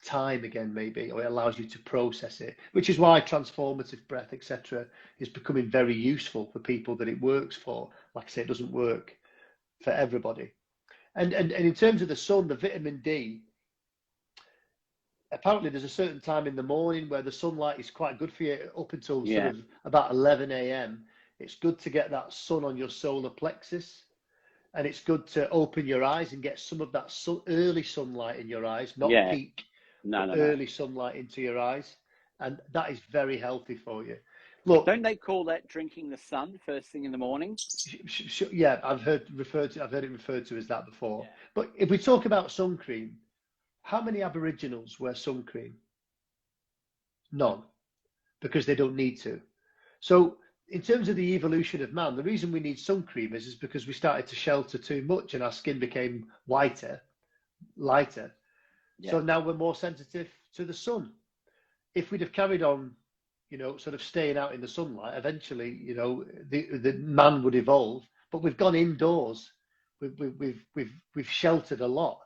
time again, maybe, or it allows you to process it, which is why transformative breath, etc., is becoming very useful for people that it works for. Like I say, it doesn't work for everybody. And in terms of the sun, the vitamin D, apparently there's a certain time in the morning where the sunlight is quite good for you, up until sort of about 11 a.m. It's good to get that sun on your solar plexus, and it's good to open your eyes and get some of that early sunlight in your eyes, not peak. Early sunlight into your eyes, and that is very healthy for you. Look, don't they call that drinking the sun first thing in the morning? Yeah, I've heard it referred to as that before. Yeah. But if we talk about sun cream, how many Aboriginals wear sun cream? None, because they don't need to. So in terms of the evolution of man, the reason we need sun cream is because we started to shelter too much and our skin became lighter. Yeah. So now we're more sensitive to the sun. If we'd have carried on, sort of staying out in the sunlight, eventually, the man would evolve. But we've gone indoors. We've sheltered a lot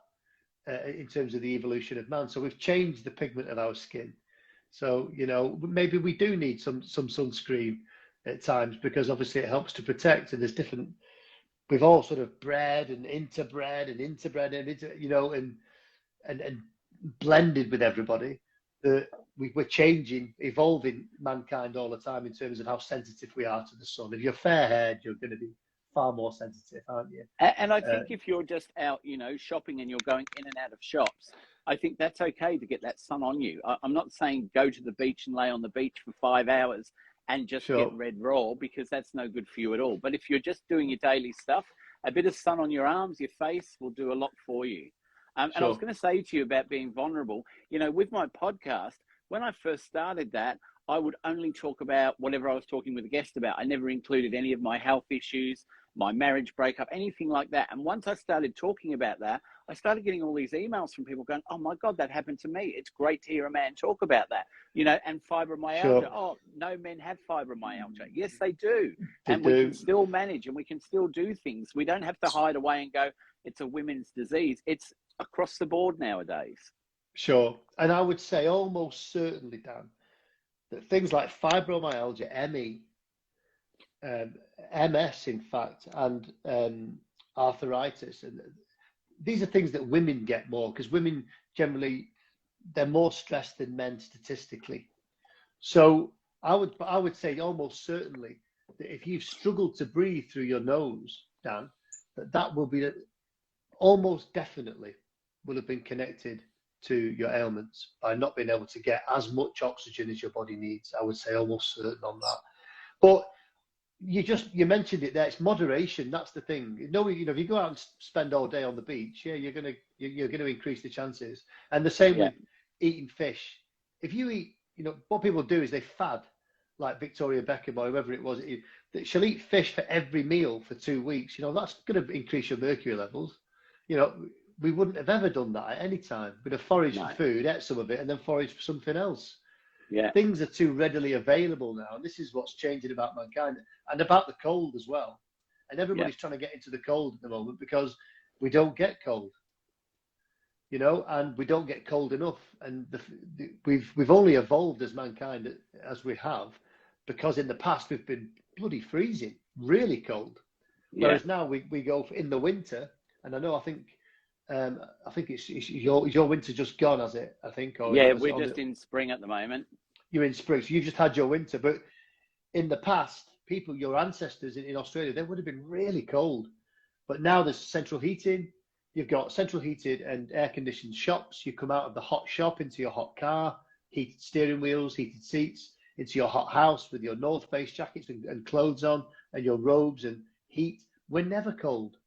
in terms of the evolution of man. So we've changed the pigment of our skin. So maybe we do need some sunscreen at times, because obviously it helps to protect. And there's different. We've all sort of bred and interbred and blended with everybody, that we're changing, evolving mankind all the time in terms of how sensitive we are to the sun. If you're fair-haired, you're going to be far more sensitive, aren't you? And I think if you're just out, shopping, and you're going in and out of shops, I think that's okay to get that sun on you. I'm not saying go to the beach and lay on the beach for 5 hours and just get red raw, because that's no good for you at all. But if you're just doing your daily stuff, a bit of sun on your arms, your face will do a lot for you. And I was going to say to you about being vulnerable, with my podcast, when I first started that, I would only talk about whatever I was talking with a guest about. I never included any of my health issues, my marriage breakup, anything like that. And once I started talking about that, I started getting all these emails from people going, oh my God, that happened to me. It's great to hear a man talk about that, and fibromyalgia. Sure. Oh, no men have fibromyalgia. Yes, they do. We can still manage, and we can still do things. We don't have to hide away and go, it's a women's disease. It's across the board nowadays. Sure. And I would say almost certainly, Dan, that things like fibromyalgia, ME, MS, in fact, and arthritis, and these are things that women get more, because women generally, they're more stressed than men statistically. So I would say almost certainly that if you've struggled to breathe through your nose, Dan, that will be almost definitely will have been connected to your ailments by not being able to get as much oxygen as your body needs. I would say almost certain on that. But you mentioned it there. It's moderation. That's the thing. If you go out and spend all day on the beach, you're gonna increase the chances. And the same with eating fish. If you eat, what people do is they fad. like Victoria Beckham or whoever it was, that she'll eat fish for every meal for 2 weeks. You know, that's going to increase your mercury levels. You know, we wouldn't have ever done that at any time. We'd have foraged for food, ate some of it, and then foraged for something else. Yeah. Things are too readily available now, and this is what's changing about mankind and about the cold as well. And everybody's trying to get into the cold at the moment because we don't get cold, you know, and we don't get cold enough. And we've only evolved as mankind as we have because in the past we've been bloody freezing, really cold. Whereas now we go in the winter, and I think it's your winter just gone, has it? I think. Or we're just in spring at the moment. You're in spring, so you've just had your winter. But in the past, people, your ancestors in Australia, they would have been really cold. But now there's central heating. You've got central heated and air-conditioned shops. You come out of the hot shop into your hot car, heated steering wheels, heated seats, into your hot house with your North Face jackets and clothes on and your robes and heat. We're never cold.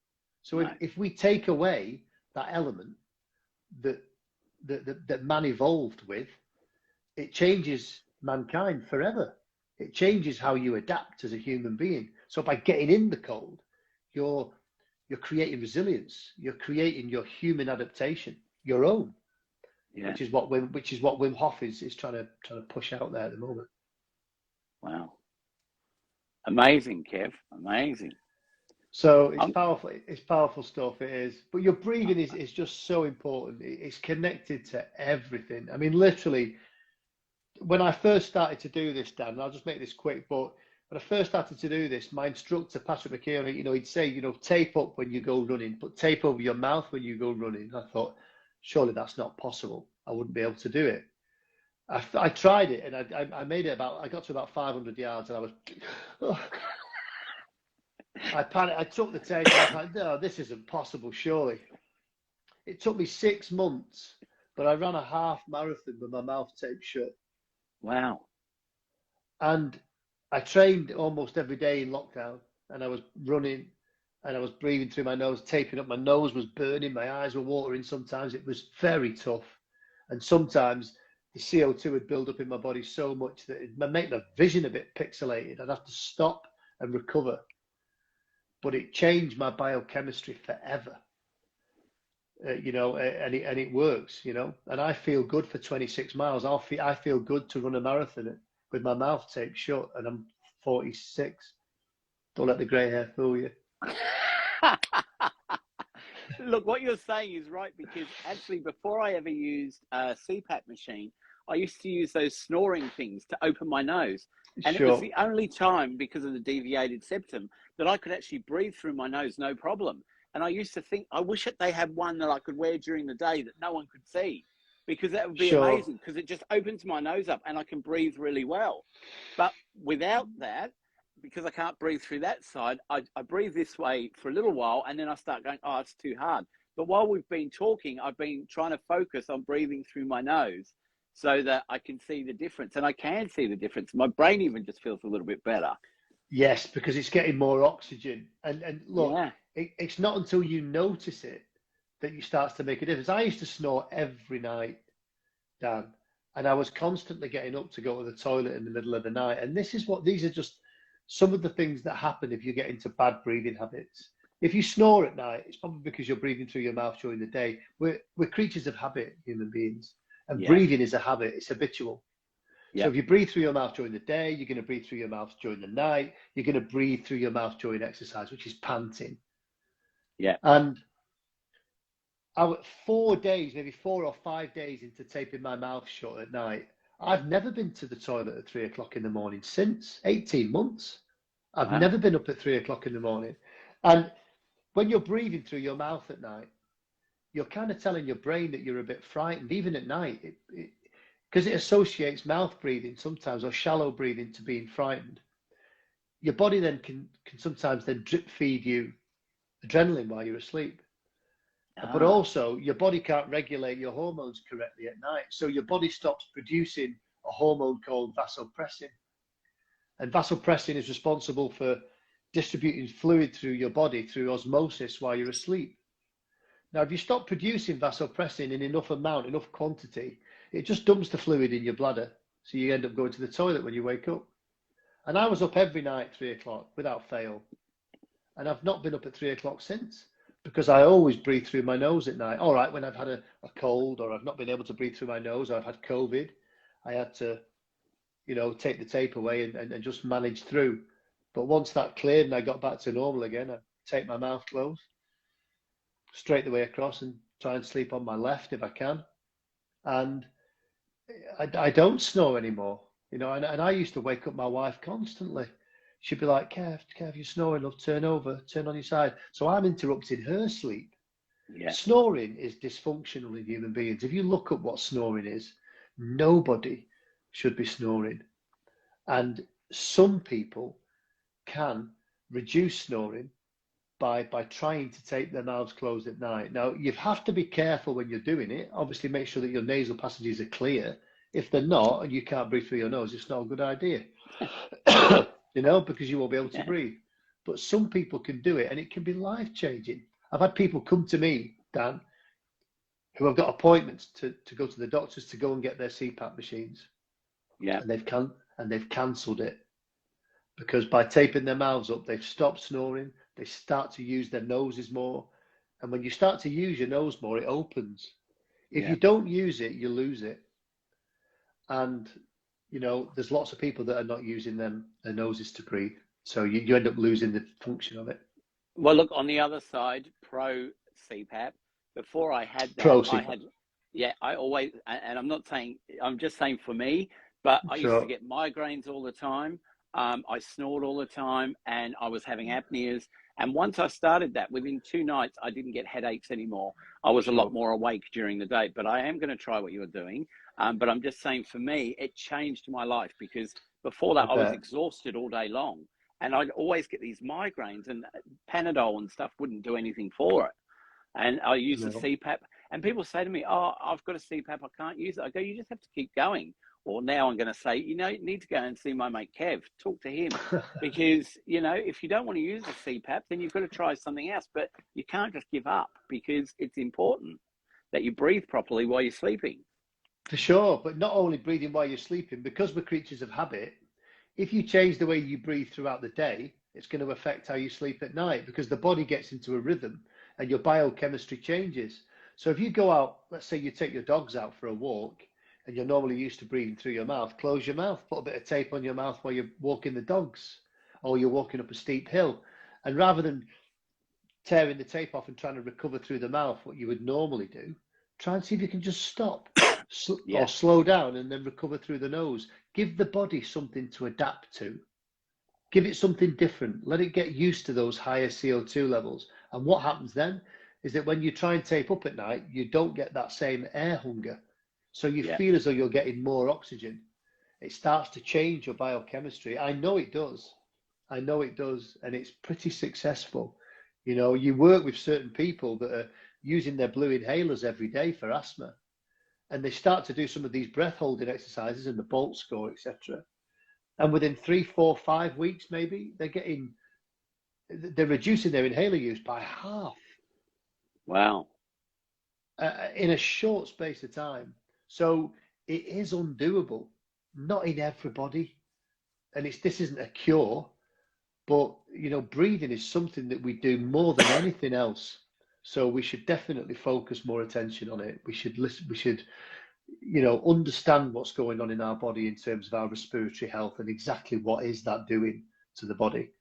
So if we take away that element that man evolved with, it changes mankind forever. It changes how you adapt as a human being. So by getting in the cold, you're creating resilience. You're creating your human adaptation, your own, which is what Wim Hof is trying to push out there at the moment. Wow, amazing, Kev, amazing. So it's powerful. It's powerful stuff. It is. But your breathing is just so important. It's connected to everything. I mean, literally, when I first started to do this, Dan, and I'll just make this quick, but when I first started to do this, my instructor, Patrick McKeown, you know, he'd say, you know, tape up when you go running, but tape over your mouth when you go running. I thought, surely that's not possible. I wouldn't be able to do it. I tried it, and I made it I got to about 500 yards, and I was, I panicked. I took the tape, and I was like, no, this isn't possible, surely. It took me 6 months, but I ran a half marathon with my mouth taped shut. Wow. And I trained almost every day in lockdown, and I was running and I was breathing through my nose, taping up. My nose was burning, my eyes were watering sometimes. It was very tough. And sometimes the CO2 would build up in my body so much that it made my vision a bit pixelated. I'd have to stop and recover. But it changed my biochemistry forever. You know, and it works, you know, and I feel good for 26 miles. I feel good to run a marathon with my mouth taped shut, and I'm 46. Don't let the grey hair fool you. Look, what you're saying is right, because actually before I ever used a CPAP machine, I used to use those snoring things to open my nose. And it was the only time, because of the deviated septum, that I could actually breathe through my nose, no problem. And I used to think, I wish that they had one that I could wear during the day that no one could see, because that would be amazing, because it just opens my nose up and I can breathe really well. But without that, because I can't breathe through that side, I breathe this way for a little while, and then I start going, oh, it's too hard. But while we've been talking, I've been trying to focus on breathing through my nose so that I can see the difference. And I can see the difference. My brain even just feels a little bit better. Yes, because it's getting more oxygen. And look, it's not until you notice it that you start to make a difference. I used to snore every night, Dan, and I was constantly getting up to go to the toilet in the middle of the night. And these are just some of the things that happen if you get into bad breathing habits. If you snore at night, it's probably because you're breathing through your mouth during the day. We're creatures of habit, human beings, and breathing is a habit. It's habitual. So if you breathe through your mouth during the day, you're going to breathe through your mouth during the night. You're going to breathe through your mouth during exercise, which is panting. Yeah. And I was 4 days, maybe 4 or 5 days into taping my mouth shut at night. I've never been to the toilet at 3 o'clock in the morning since 18 months. I've never been up at 3 o'clock in the morning. And when you're breathing through your mouth at night, you're kind of telling your brain that you're a bit frightened, even at night, because it associates mouth breathing sometimes, or shallow breathing, to being frightened. Your body then can sometimes then drip feed you adrenaline while you're asleep. But also your body can't regulate your hormones correctly at night. So your body stops producing a hormone called vasopressin. And vasopressin is responsible for distributing fluid through your body through osmosis while you're asleep. Now, if you stop producing vasopressin in enough amount, enough quantity, it just dumps the fluid in your bladder. So you end up going to the toilet when you wake up. And I was up every night, 3 o'clock, without fail. And I've not been up at 3 o'clock since, because I always breathe through my nose at night. All right, when I've had a cold, or I've not been able to breathe through my nose, or I've had COVID, I had to, take the tape away and just manage through. But once that cleared and I got back to normal again, I take my mouth closed, straight the way across, and try and sleep on my left if I can. And I don't snore anymore, and I used to wake up my wife constantly. She'd be like, Kev, you're snoring, love, turn over, turn on your side. So I'm interrupting her sleep. Yeah. Snoring is dysfunctional in human beings. If you look up what snoring is, nobody should be snoring. And some people can reduce snoring by trying to take their mouths closed at night. Now, you have to be careful when you're doing it. Obviously, make sure that your nasal passages are clear. If they're not, and you can't breathe through your nose, it's not a good idea. Because you won't be able to breathe. But some people can do it, and it can be life-changing. I've had people come to me, Dan, who have got appointments to go to the doctors to go and get their CPAP machines. Yeah. And they've cancelled it, because by taping their mouths up, they've stopped snoring. They start to use their noses more. And when you start to use your nose more, it opens. If you don't use it, you lose it. And there's lots of people that are not using their noses to breathe. So you end up losing the function of it. Well, look, on the other side, pro CPAP, before I had that, Pro CPAP. I always, and I'm just saying for me, but I used to get migraines all the time. I snored all the time, and I was having apneas. And once I started that, within 2 nights, I didn't get headaches anymore. I was a lot more awake during the day. But I am going to try what you're doing. But I'm just saying, for me, it changed my life, because before that, I was exhausted all day long. And I'd always get these migraines, and Panadol and stuff wouldn't do anything for it. And I use the CPAP. And people say to me, oh, I've got a CPAP, I can't use it. I go, you just have to keep going. Or now I'm going to say, you need to go and see my mate Kev, talk to him. Because, if you don't want to use the CPAP, then you've got to try something else. But you can't just give up, because it's important that you breathe properly while you're sleeping. For sure. But not only breathing while you're sleeping, because we're creatures of habit, if you change the way you breathe throughout the day, it's going to affect how you sleep at night, because the body gets into a rhythm and your biochemistry changes. So if you go out, let's say you take your dogs out for a walk, and you're normally used to breathing through your mouth, close your mouth, put a bit of tape on your mouth while you're walking the dogs, or you're walking up a steep hill. And rather than tearing the tape off and trying to recover through the mouth, what you would normally do, try and see if you can just stop or slow down and then recover through the nose. Give the body something to adapt to. Give it something different. Let it get used to those higher CO2 levels. And what happens then is that when you try and tape up at night, you don't get that same air hunger. So you feel as though you're getting more oxygen. It starts to change your biochemistry. I know it does. And it's pretty successful. You work with certain people that are using their blue inhalers every day for asthma. And they start to do some of these breath holding exercises and the Bolt score, etc. And within 3, 4, 5 weeks, maybe, they're reducing their inhaler use by half. Wow. In a short space of time. So it is undoable, not in everybody. And this isn't a cure, but, breathing is something that we do more than anything else. So we should definitely focus more attention on it. We should listen, we should, understand what's going on in our body in terms of our respiratory health and exactly what is that doing to the body.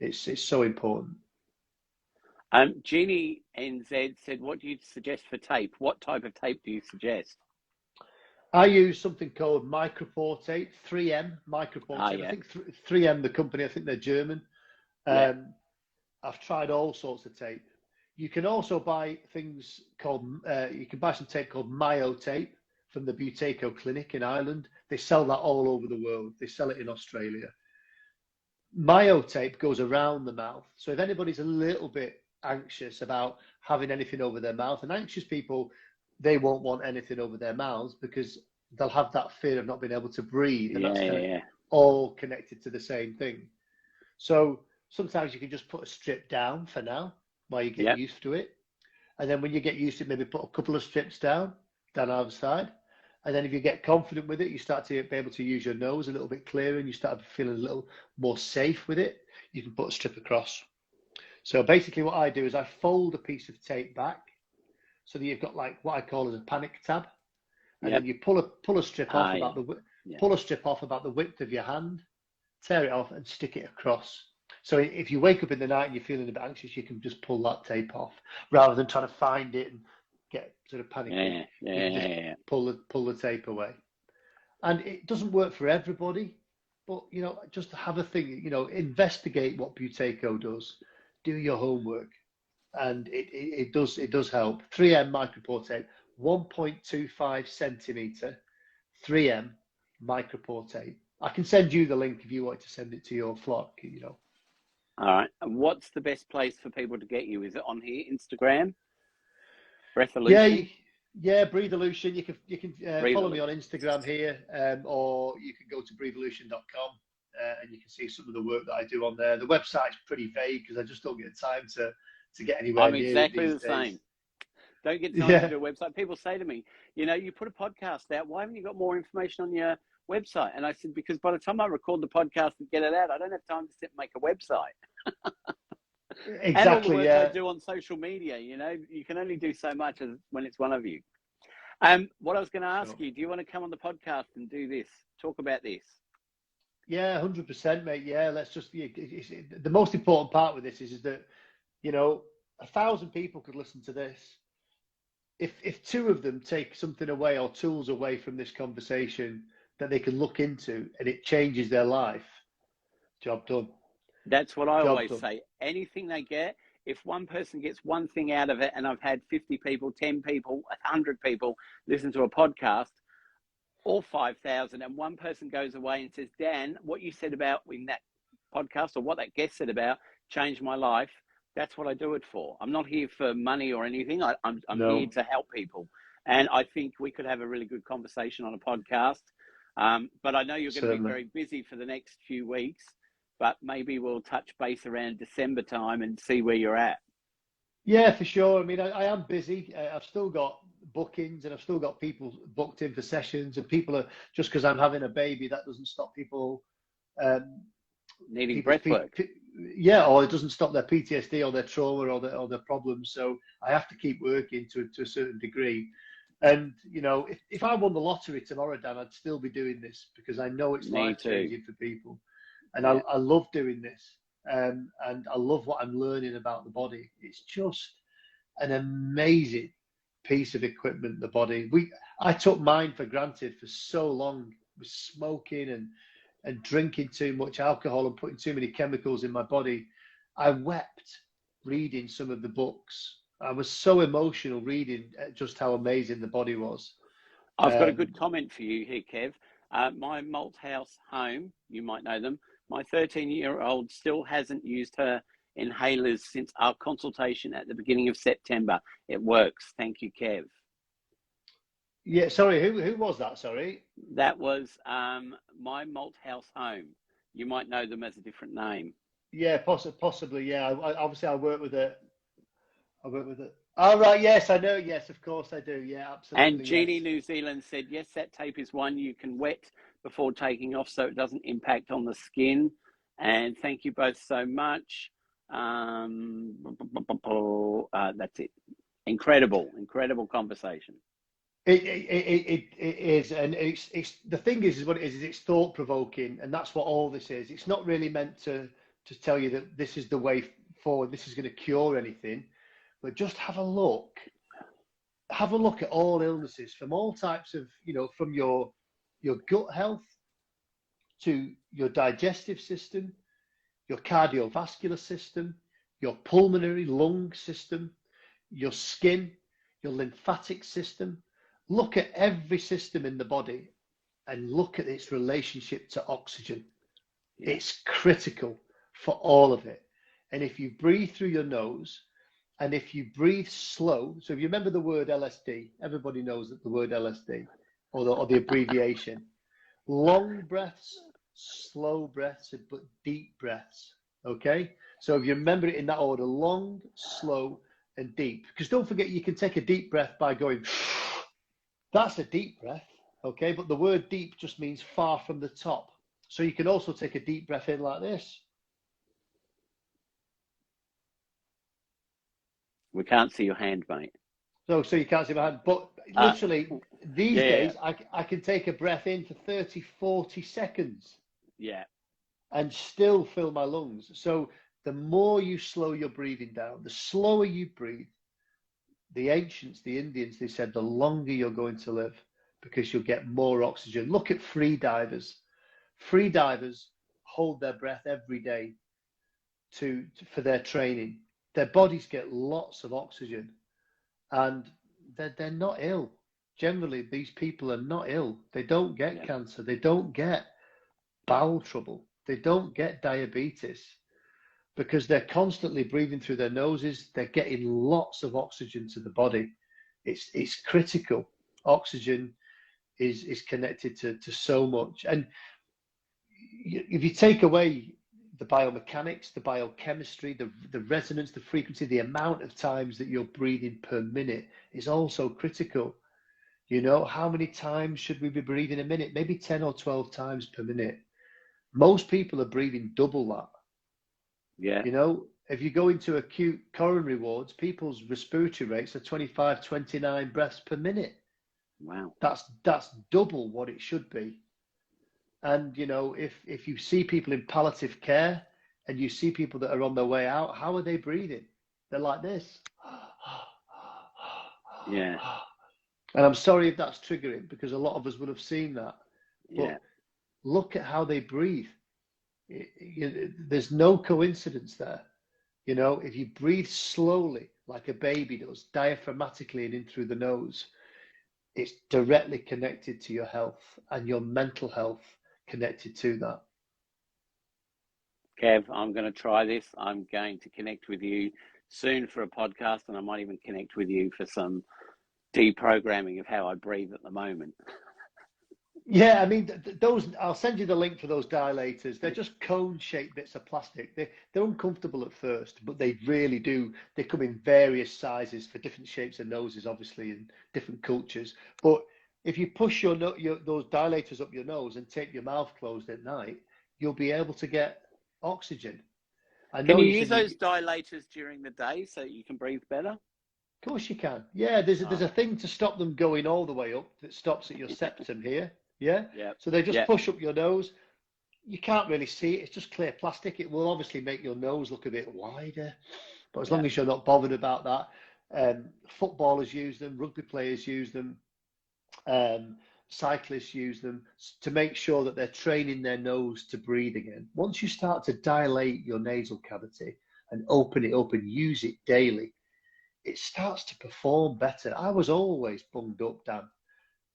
It's so important. Jeannie NZ said, what do you suggest for tape? What type of tape do you suggest? I use something called Micropore tape, 3M Micropore tape. I think 3M, the company, I think they're German. I've tried all sorts of tape. You can also buy things called, you can buy some tape called Myo tape from the Buteyko Clinic in Ireland. They sell that all over the world. They sell it in Australia. Myo tape goes around the mouth. So if anybody's a little bit anxious about having anything over their mouth, and anxious people, they won't want anything over their mouths because they'll have that fear of not being able to breathe. And that's all connected to the same thing. So sometimes you can just put a strip down for now while you get used to it. And then when you get used to it, maybe put a couple of strips down either side. And then if you get confident with it, you start to be able to use your nose a little bit clearer and you start feeling a little more safe with it. You can put a strip across. So basically what I do is I fold a piece of tape back so that you've got like what I call as a panic tab. And then you pull a strip off pull a strip off about the width of your hand, tear it off and stick it across. So if you wake up in the night and you're feeling a bit anxious, you can just pull that tape off rather than trying to find it and get sort of panicky. Pull the tape away. And it doesn't work for everybody, but you know, just have a think, you know, investigate what Buteyko does, do your homework, and it does help. 3M micropore tape, 1.25 centimeter, 3M micropore tape. I can send you the link if you want to send it to your flock, you know. All right. And what's the best place for people to get you? Is it on here, Instagram? Breatheloution? Yeah, Breatheloution. You can follow me on Instagram here, or you can go to breatheloution.com and you can see some of the work that I do on there. The website's pretty vague because I just don't get time to get anywhere I'm near exactly it the these days. same. Don't get time to do a website. People say to me, you know, you put a podcast out. Why haven't you got more information on your website? And I said, because by the time I record the podcast and get it out, I don't have time to sit and make a website. Exactly. And all the work I do on social media, you know, you can only do so much when it's one of you. What I was going to ask you, do you want to come on the podcast and do this? Talk about this? Yeah, 100%, mate. Yeah, let's just. The most important part with this is that, you know, 1,000 people could listen to this. If 2 of them take something away or tools away from this conversation that they can look into and it changes their life, job done. That's what I always say. Anything they get, if one person gets one thing out of it, and I've had 50 people, 10 people, 100 people listen to a podcast, or 5,000, and one person goes away and says, Dan, what you said about in that podcast, or what that guest said about, changed my life. That's what I do it for. I'm not here for money or anything. I'm here to help people. And I think we could have a really good conversation on a podcast. But I know you're going to be very busy for the next few weeks, but maybe we'll touch base around December time and see where you're at. Yeah, for sure. I mean, I am busy. I've still got bookings and I've still got people booked in for sessions, and people are, just because I'm having a baby, that doesn't stop people needing breath work. Yeah, or it doesn't stop their PTSD or their trauma or their problems. So I have to keep working to a certain degree. And, you know, if I won the lottery tomorrow, Dan, I'd still be doing this because I know it's life-changing for people. And I love doing this. And I love what I'm learning about the body. It's just an amazing piece of equipment, the body. I took mine for granted for so long, with smoking and drinking too much alcohol and putting too many chemicals in my body. I wept reading some of the books. I was so emotional reading just how amazing the body was. I've got a good comment for you here, Kev. My Malthouse home, you might know them, my 13-year-old still hasn't used her inhalers since our consultation at the beginning of September. It works. Thank you, Kev. Yeah, sorry, who was that? Sorry. That was my Malthouse home. You might know them as a different name. Yeah, possibly. Yeah, obviously I work with it. Oh, right. Yes, I know. Yes, of course I do. Yeah, absolutely. And Jeannie New Zealand said, yes, that tape is one you can wet before taking off so it doesn't impact on the skin. And thank you both so much. That's it. Incredible conversation. It is, and it's the thing is what it is it's thought provoking, and that's what all this is. It's not really meant to tell you that this is the way forward. This is going to cure anything. But just have a look at all illnesses from all types of, you know, from your gut health to your digestive system, your cardiovascular system, your pulmonary lung system, your skin, your lymphatic system. Look at every system in the body and look at its relationship to oxygen. Yeah. It's critical for all of it. And if you breathe through your nose, and if you breathe slow, so if you remember the word LSD, everybody knows that the word LSD, or the abbreviation, long breaths, slow breaths, but deep breaths, okay? So if you remember it in that order, long, slow, and deep. Because don't forget, you can take a deep breath by going, that's a deep breath. Okay, but the word deep just means far from the top. So you can also take a deep breath in like this. We can't see your hand, mate. So you can't see my hand, but literally these days, yeah. I can take a breath in for 30, 40 seconds. Yeah. And still fill my lungs. So the more you slow your breathing down, the slower you breathe, the ancients, the Indians, they said the longer you're going to live because you'll get more oxygen. Look at free divers. Free divers hold their breath every day for their training. Their bodies get lots of oxygen and they're not ill. Generally, these people are not ill. They don't get cancer. They don't get bowel trouble. They don't get diabetes because they're constantly breathing through their noses. They're getting lots of oxygen to the body. It's critical. Oxygen is connected to so much. And if you take away the biomechanics, the biochemistry, the resonance, the frequency, the amount of times that you're breathing per minute is also critical. You know, how many times should we be breathing a minute? Maybe 10 or 12 times per minute. Most people are breathing double that. Yeah. You know, if you go into acute coronary wards, people's respiratory rates are 25, 29 breaths per minute. Wow. That's double what it should be. And, you know, if you see people in palliative care and you see people that are on their way out, how are they breathing? They're like this. Yeah. And I'm sorry if that's triggering because a lot of us would have seen that. Yeah. But look at how they breathe. There's no coincidence there. You know, if you breathe slowly, like a baby does, diaphragmatically and in through the nose, it's directly connected to your health and your mental health connected to that. Kev, I'm going to try this. I'm going to connect with you soon for a podcast, and I might even connect with you for some deprogramming of how I breathe at the moment. Yeah, I mean, those, I'll send you the link for those dilators. They're just cone-shaped bits of plastic. They're uncomfortable at first, but they really do. They come in various sizes for different shapes of noses, obviously, in different cultures. But if you push those dilators up your nose and take your mouth closed at night, you'll be able to get oxygen. Can you use those dilators during the day so you can breathe better? Of course you can. Yeah, there's a thing to stop them going all the way up that stops at your septum here. Yeah? So they just push up your nose. You can't really see it. It's just clear plastic. It will obviously make your nose look a bit wider. But as long as you're not bothered about that, footballers use them, rugby players use them, cyclists use them to make sure that they're training their nose to breathe again. Once you start to dilate your nasal cavity and open it up and use it daily, it starts to perform better. I was always bunged up, Dan.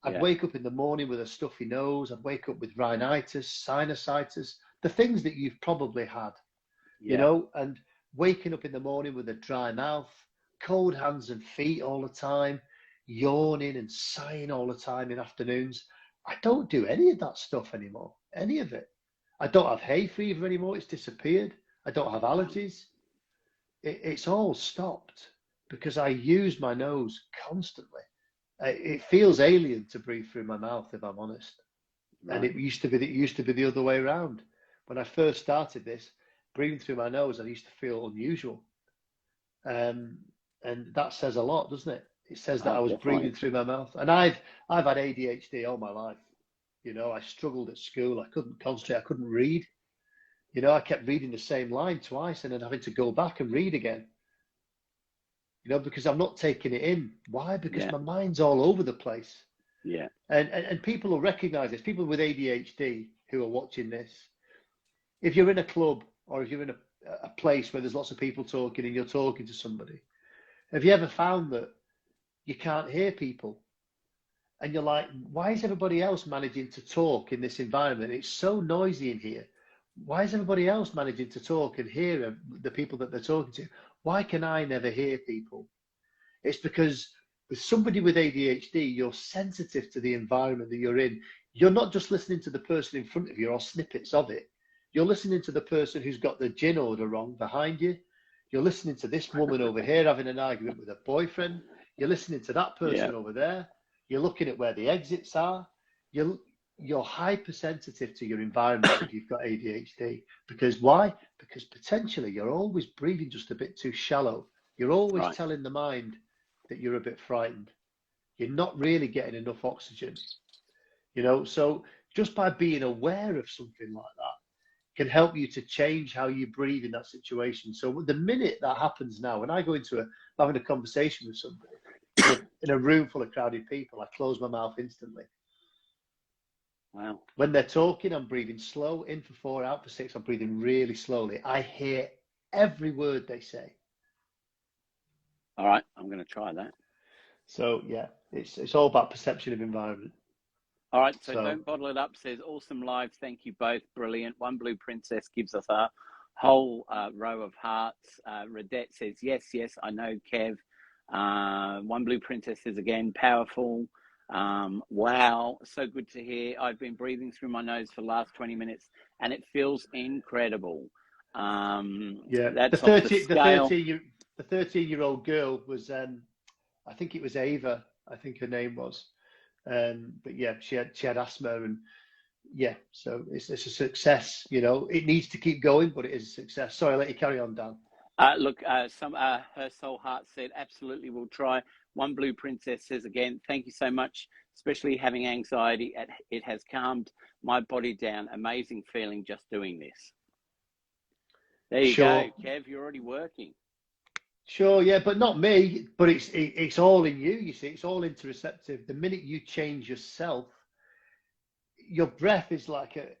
I'd wake up in the morning with a stuffy nose. I'd wake up with rhinitis, sinusitis, the things that you've probably had, you know, and waking up in the morning with a dry mouth, cold hands and feet all the time, yawning and sighing all the time in afternoons. I don't do any of that stuff anymore, any of it. I don't have hay fever anymore. It's disappeared. I don't have allergies. It's all stopped because I use my nose constantly. It feels alien to breathe through my mouth, if I'm honest. Right. And it used to be the other way around. When I first started this, breathing through my nose, I used to feel unusual. And that says a lot, doesn't it? It says that I was breathing through my mouth. And I've had ADHD all my life. You know, I struggled at school. I couldn't concentrate. I couldn't read. You know, I kept reading the same line twice and then having to go back and read again. You know, because I'm not taking it in. Why? Because my mind's all over the place. Yeah. And people will recognize this. People with ADHD who are watching this. If you're in a club or if you're in a place where there's lots of people talking and you're talking to somebody, have you ever found that you can't hear people? And you're like, why is everybody else managing to talk in this environment? It's so noisy in here. Why is everybody else managing to talk and hear the people that they're talking to? Why can I never hear people? It's because with somebody with ADHD, you're sensitive to the environment that you're in. You're not just listening to the person in front of you or snippets of it. You're listening to the person who's got the gin order wrong behind you. You're listening to this woman over here having an argument with her boyfriend. You're listening to that person over there. You're looking at where the exits are. you're hypersensitive to your environment if you've got ADHD. Because why? Because potentially you're always breathing just a bit too shallow. You're always telling the mind that you're a bit frightened. You're not really getting enough oxygen, So just by being aware of something like that can help you to change how you breathe in that situation. So the minute that happens now, when I go into having a conversation with somebody in a room full of crowded people, I close my mouth instantly. Wow. When they're talking, I'm breathing slow, in for 4, out for 6. I'm breathing really slowly. I hear every word they say. All right, I'm going to try that. So yeah, it's all about perception of environment. All right, so Don't Bottle It Up says, awesome live, thank you both, brilliant. One Blue Princess gives us a whole row of hearts. Redette says, yes, I know, Kev. One Blue Princess says again, powerful. Wow, so good to hear. I've been breathing through my nose for the last 20 minutes and it feels incredible. That's off the scale. The 13-year-old girl was, I think it was Ava, I think her name was. But yeah, she had asthma, and yeah, so it's a success. It needs to keep going, but it is a success. Sorry, I'll let you carry on, Dan. Look, her soul heart said, absolutely, we'll try. One Blue Princess says again, thank you so much, especially having anxiety. It has calmed my body down. Amazing feeling just doing this. There you go, Kev, you're already working. Sure, yeah, but not me. But it's all in you. You see, it's all interoceptive. The minute you change yourself, your breath is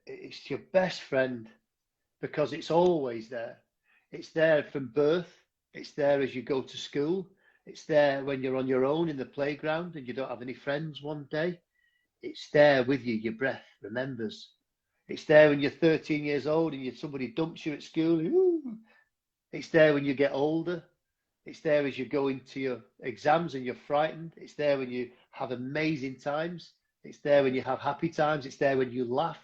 it's your best friend, because it's always there. It's there from birth. It's there as you go to school. It's there when you're on your own in the playground and you don't have any friends one day. It's there with you. Your breath remembers. It's there when you're 13 years old and somebody dumps you at school. Ooh. It's there when you get older. It's there as you go into your exams and you're frightened. It's there when you have amazing times. It's there when you have happy times. It's there when you laugh.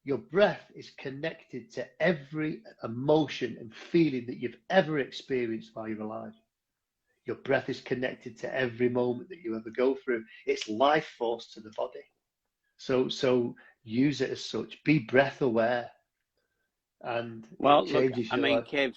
Your breath is connected to every emotion and feeling that you've ever experienced while you're alive. Your breath is connected to every moment that you ever go through. It's life force to the body. So use it as such. Be breath aware. And it changes your life. Kev,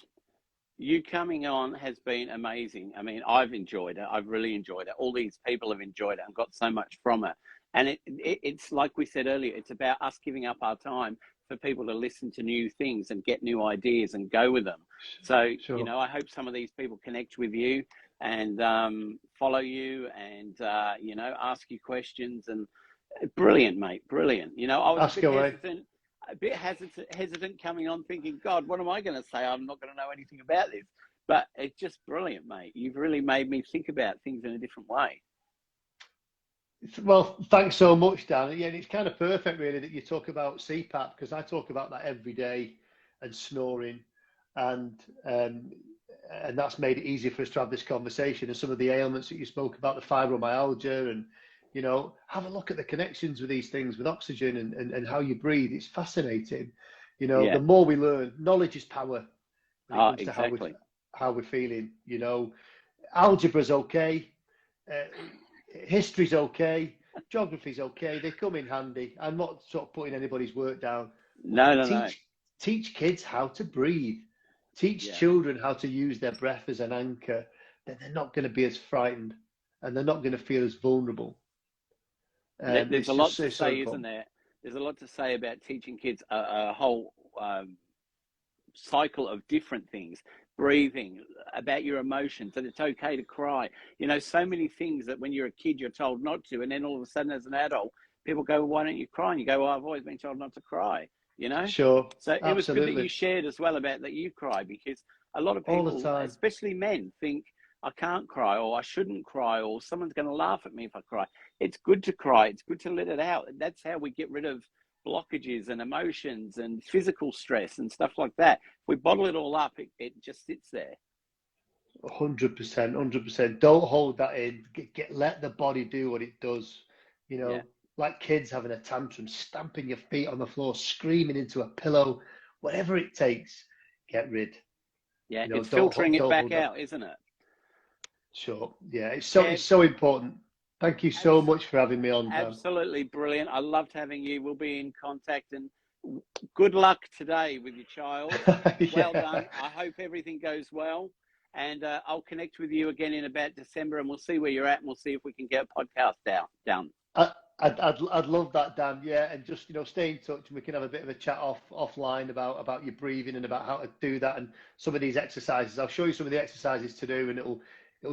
you coming on has been amazing. I mean, I've enjoyed it. I've really enjoyed it. All these people have enjoyed it and got so much from it. And it's like we said earlier, it's about us giving up our time for people to listen to new things and get new ideas and go with them. So, I hope some of these people connect with you and follow you and, ask you questions. And brilliant, mate, brilliant. I was a bit hesitant coming on thinking, God, what am I going to say? I'm not going to know anything about this. But it's just brilliant, mate. You've really made me think about things in a different way. Well, thanks so much, Dan. Yeah, and it's kind of perfect, really, that you talk about CPAP, because I talk about that every day, and snoring, and that's made it easier for us to have this conversation. And some of the ailments that you spoke about, the fibromyalgia, and have a look at the connections with these things, with oxygen and how you breathe. It's fascinating. The more we learn, knowledge is power when it comes to how we're feeling. Algebra's okay. History's okay, geography's okay. They come in handy. I'm not sort of putting anybody's work down. No. Teach kids how to breathe. Teach children how to use their breath as an anchor. Then they're not going to be as frightened, and they're not going to feel as vulnerable. There's a lot to say, isn't there? There's a lot to say about teaching kids a whole cycle of different things. Breathing, about your emotions, that it's okay to cry. So many things that when you're a kid, you're told not to. And then all of a sudden, as an adult, people go, well, why don't you cry? And you go, well, I've always been told not to cry, Sure. So it was good that you shared as well about that you cry, because a lot of people, especially men, think I can't cry or I shouldn't cry or someone's going to laugh at me if I cry. It's good to cry. It's good to let it out. That's how we get rid of blockages and emotions and physical stress and stuff like that. If we bottle it all up, it just sits there. 100%. Don't hold that in. Let the body do what it does. Like kids having a tantrum, stamping your feet on the floor, screaming into a pillow, whatever it takes. Get rid. Yeah, it's filtering it back out, isn't it? Sure. Yeah, it's so important. Thank you so much for having me on, Dan. Absolutely brilliant. I loved having you. We'll be in contact, and good luck today with your child. Well done. I hope everything goes well. And I'll connect with you again in about December, and we'll see where you're at, and we'll see if we can get a podcast down. I'd love that, Dan. Yeah, and just stay in touch, and we can have a bit of a chat offline about your breathing and about how to do that and some of these exercises. I'll show you some of the exercises to do, and it'll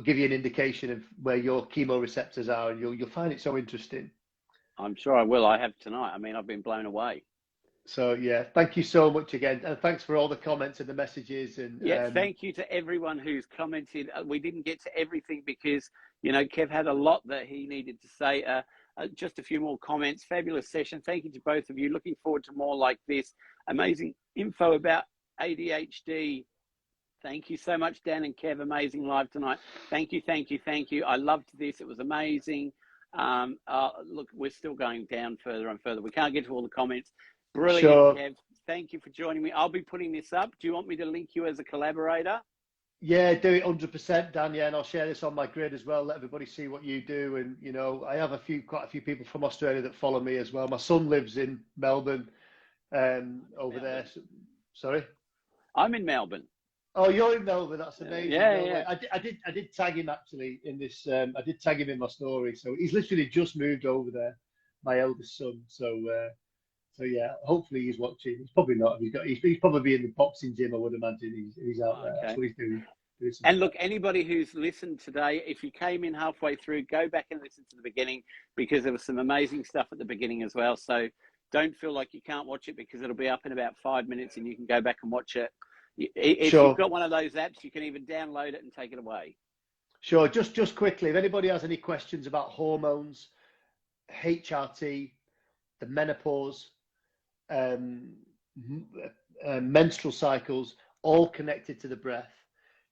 give you an indication of where your chemoreceptors are, and you'll find it so interesting. I'm sure I will. I have tonight. I mean, I've been blown away. So yeah, thank you so much again, and thanks for all the comments and the messages. And thank you to everyone who's commented. We didn't get to everything because Kev had a lot that he needed to say. Just a few more comments. Fabulous session. Thank you to both of you. Looking forward to more like this. Amazing info about ADHD. Thank you so much, Dan and Kev. Amazing live tonight. Thank you. I loved this. It was amazing. Look, we're still going down further and further. We can't get to all the comments. Brilliant, sure. Kev. Thank you for joining me. I'll be putting this up. Do you want me to link you as a collaborator? Yeah, do it 100%, Dan. Yeah, and I'll share this on my grid as well. Let everybody see what you do. And I have quite a few people from Australia that follow me as well. My son lives in Melbourne, over there. So, sorry, I'm in Melbourne. Oh, you're in Melbourne. That's amazing. Yeah. I did tag him actually in this. I did tag him in my story. So he's literally just moved over there. My eldest son. So yeah, hopefully he's watching. He's probably not. He's probably in the boxing gym. I would imagine he's out there. That's what he's doing. And look, anybody who's listened today, if you came in halfway through, go back and listen to the beginning, because there was some amazing stuff at the beginning as well. So don't feel like you can't watch it, because it'll be up in about 5 minutes and you can go back and watch it. If you've got one of those apps, you can even download it and take it away. Sure. Just quickly, if anybody has any questions about hormones, HRT, the menopause, menstrual cycles, all connected to the breath.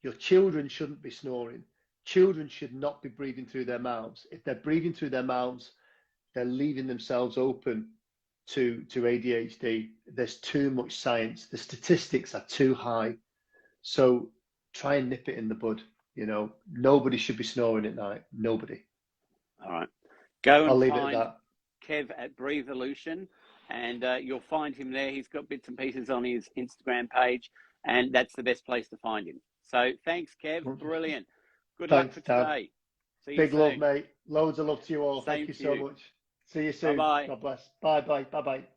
Your children shouldn't be snoring. Children should not be breathing through their mouths. If they're breathing through their mouths, they're leaving themselves open to ADHD. There's too much science. The statistics are too high. So try and nip it in the bud. Nobody should be snoring at night. Nobody. All right. Go and I'll leave find it at that. Kev at Breatheloution, and you'll find him there. He's got bits and pieces on his Instagram page, and that's the best place to find him. So thanks, Kev. Brilliant. Good luck for today. Big love, mate. Loads of love to you all. Same Thank you so much. See you soon. Bye-bye. God bless. Bye-bye. Bye-bye.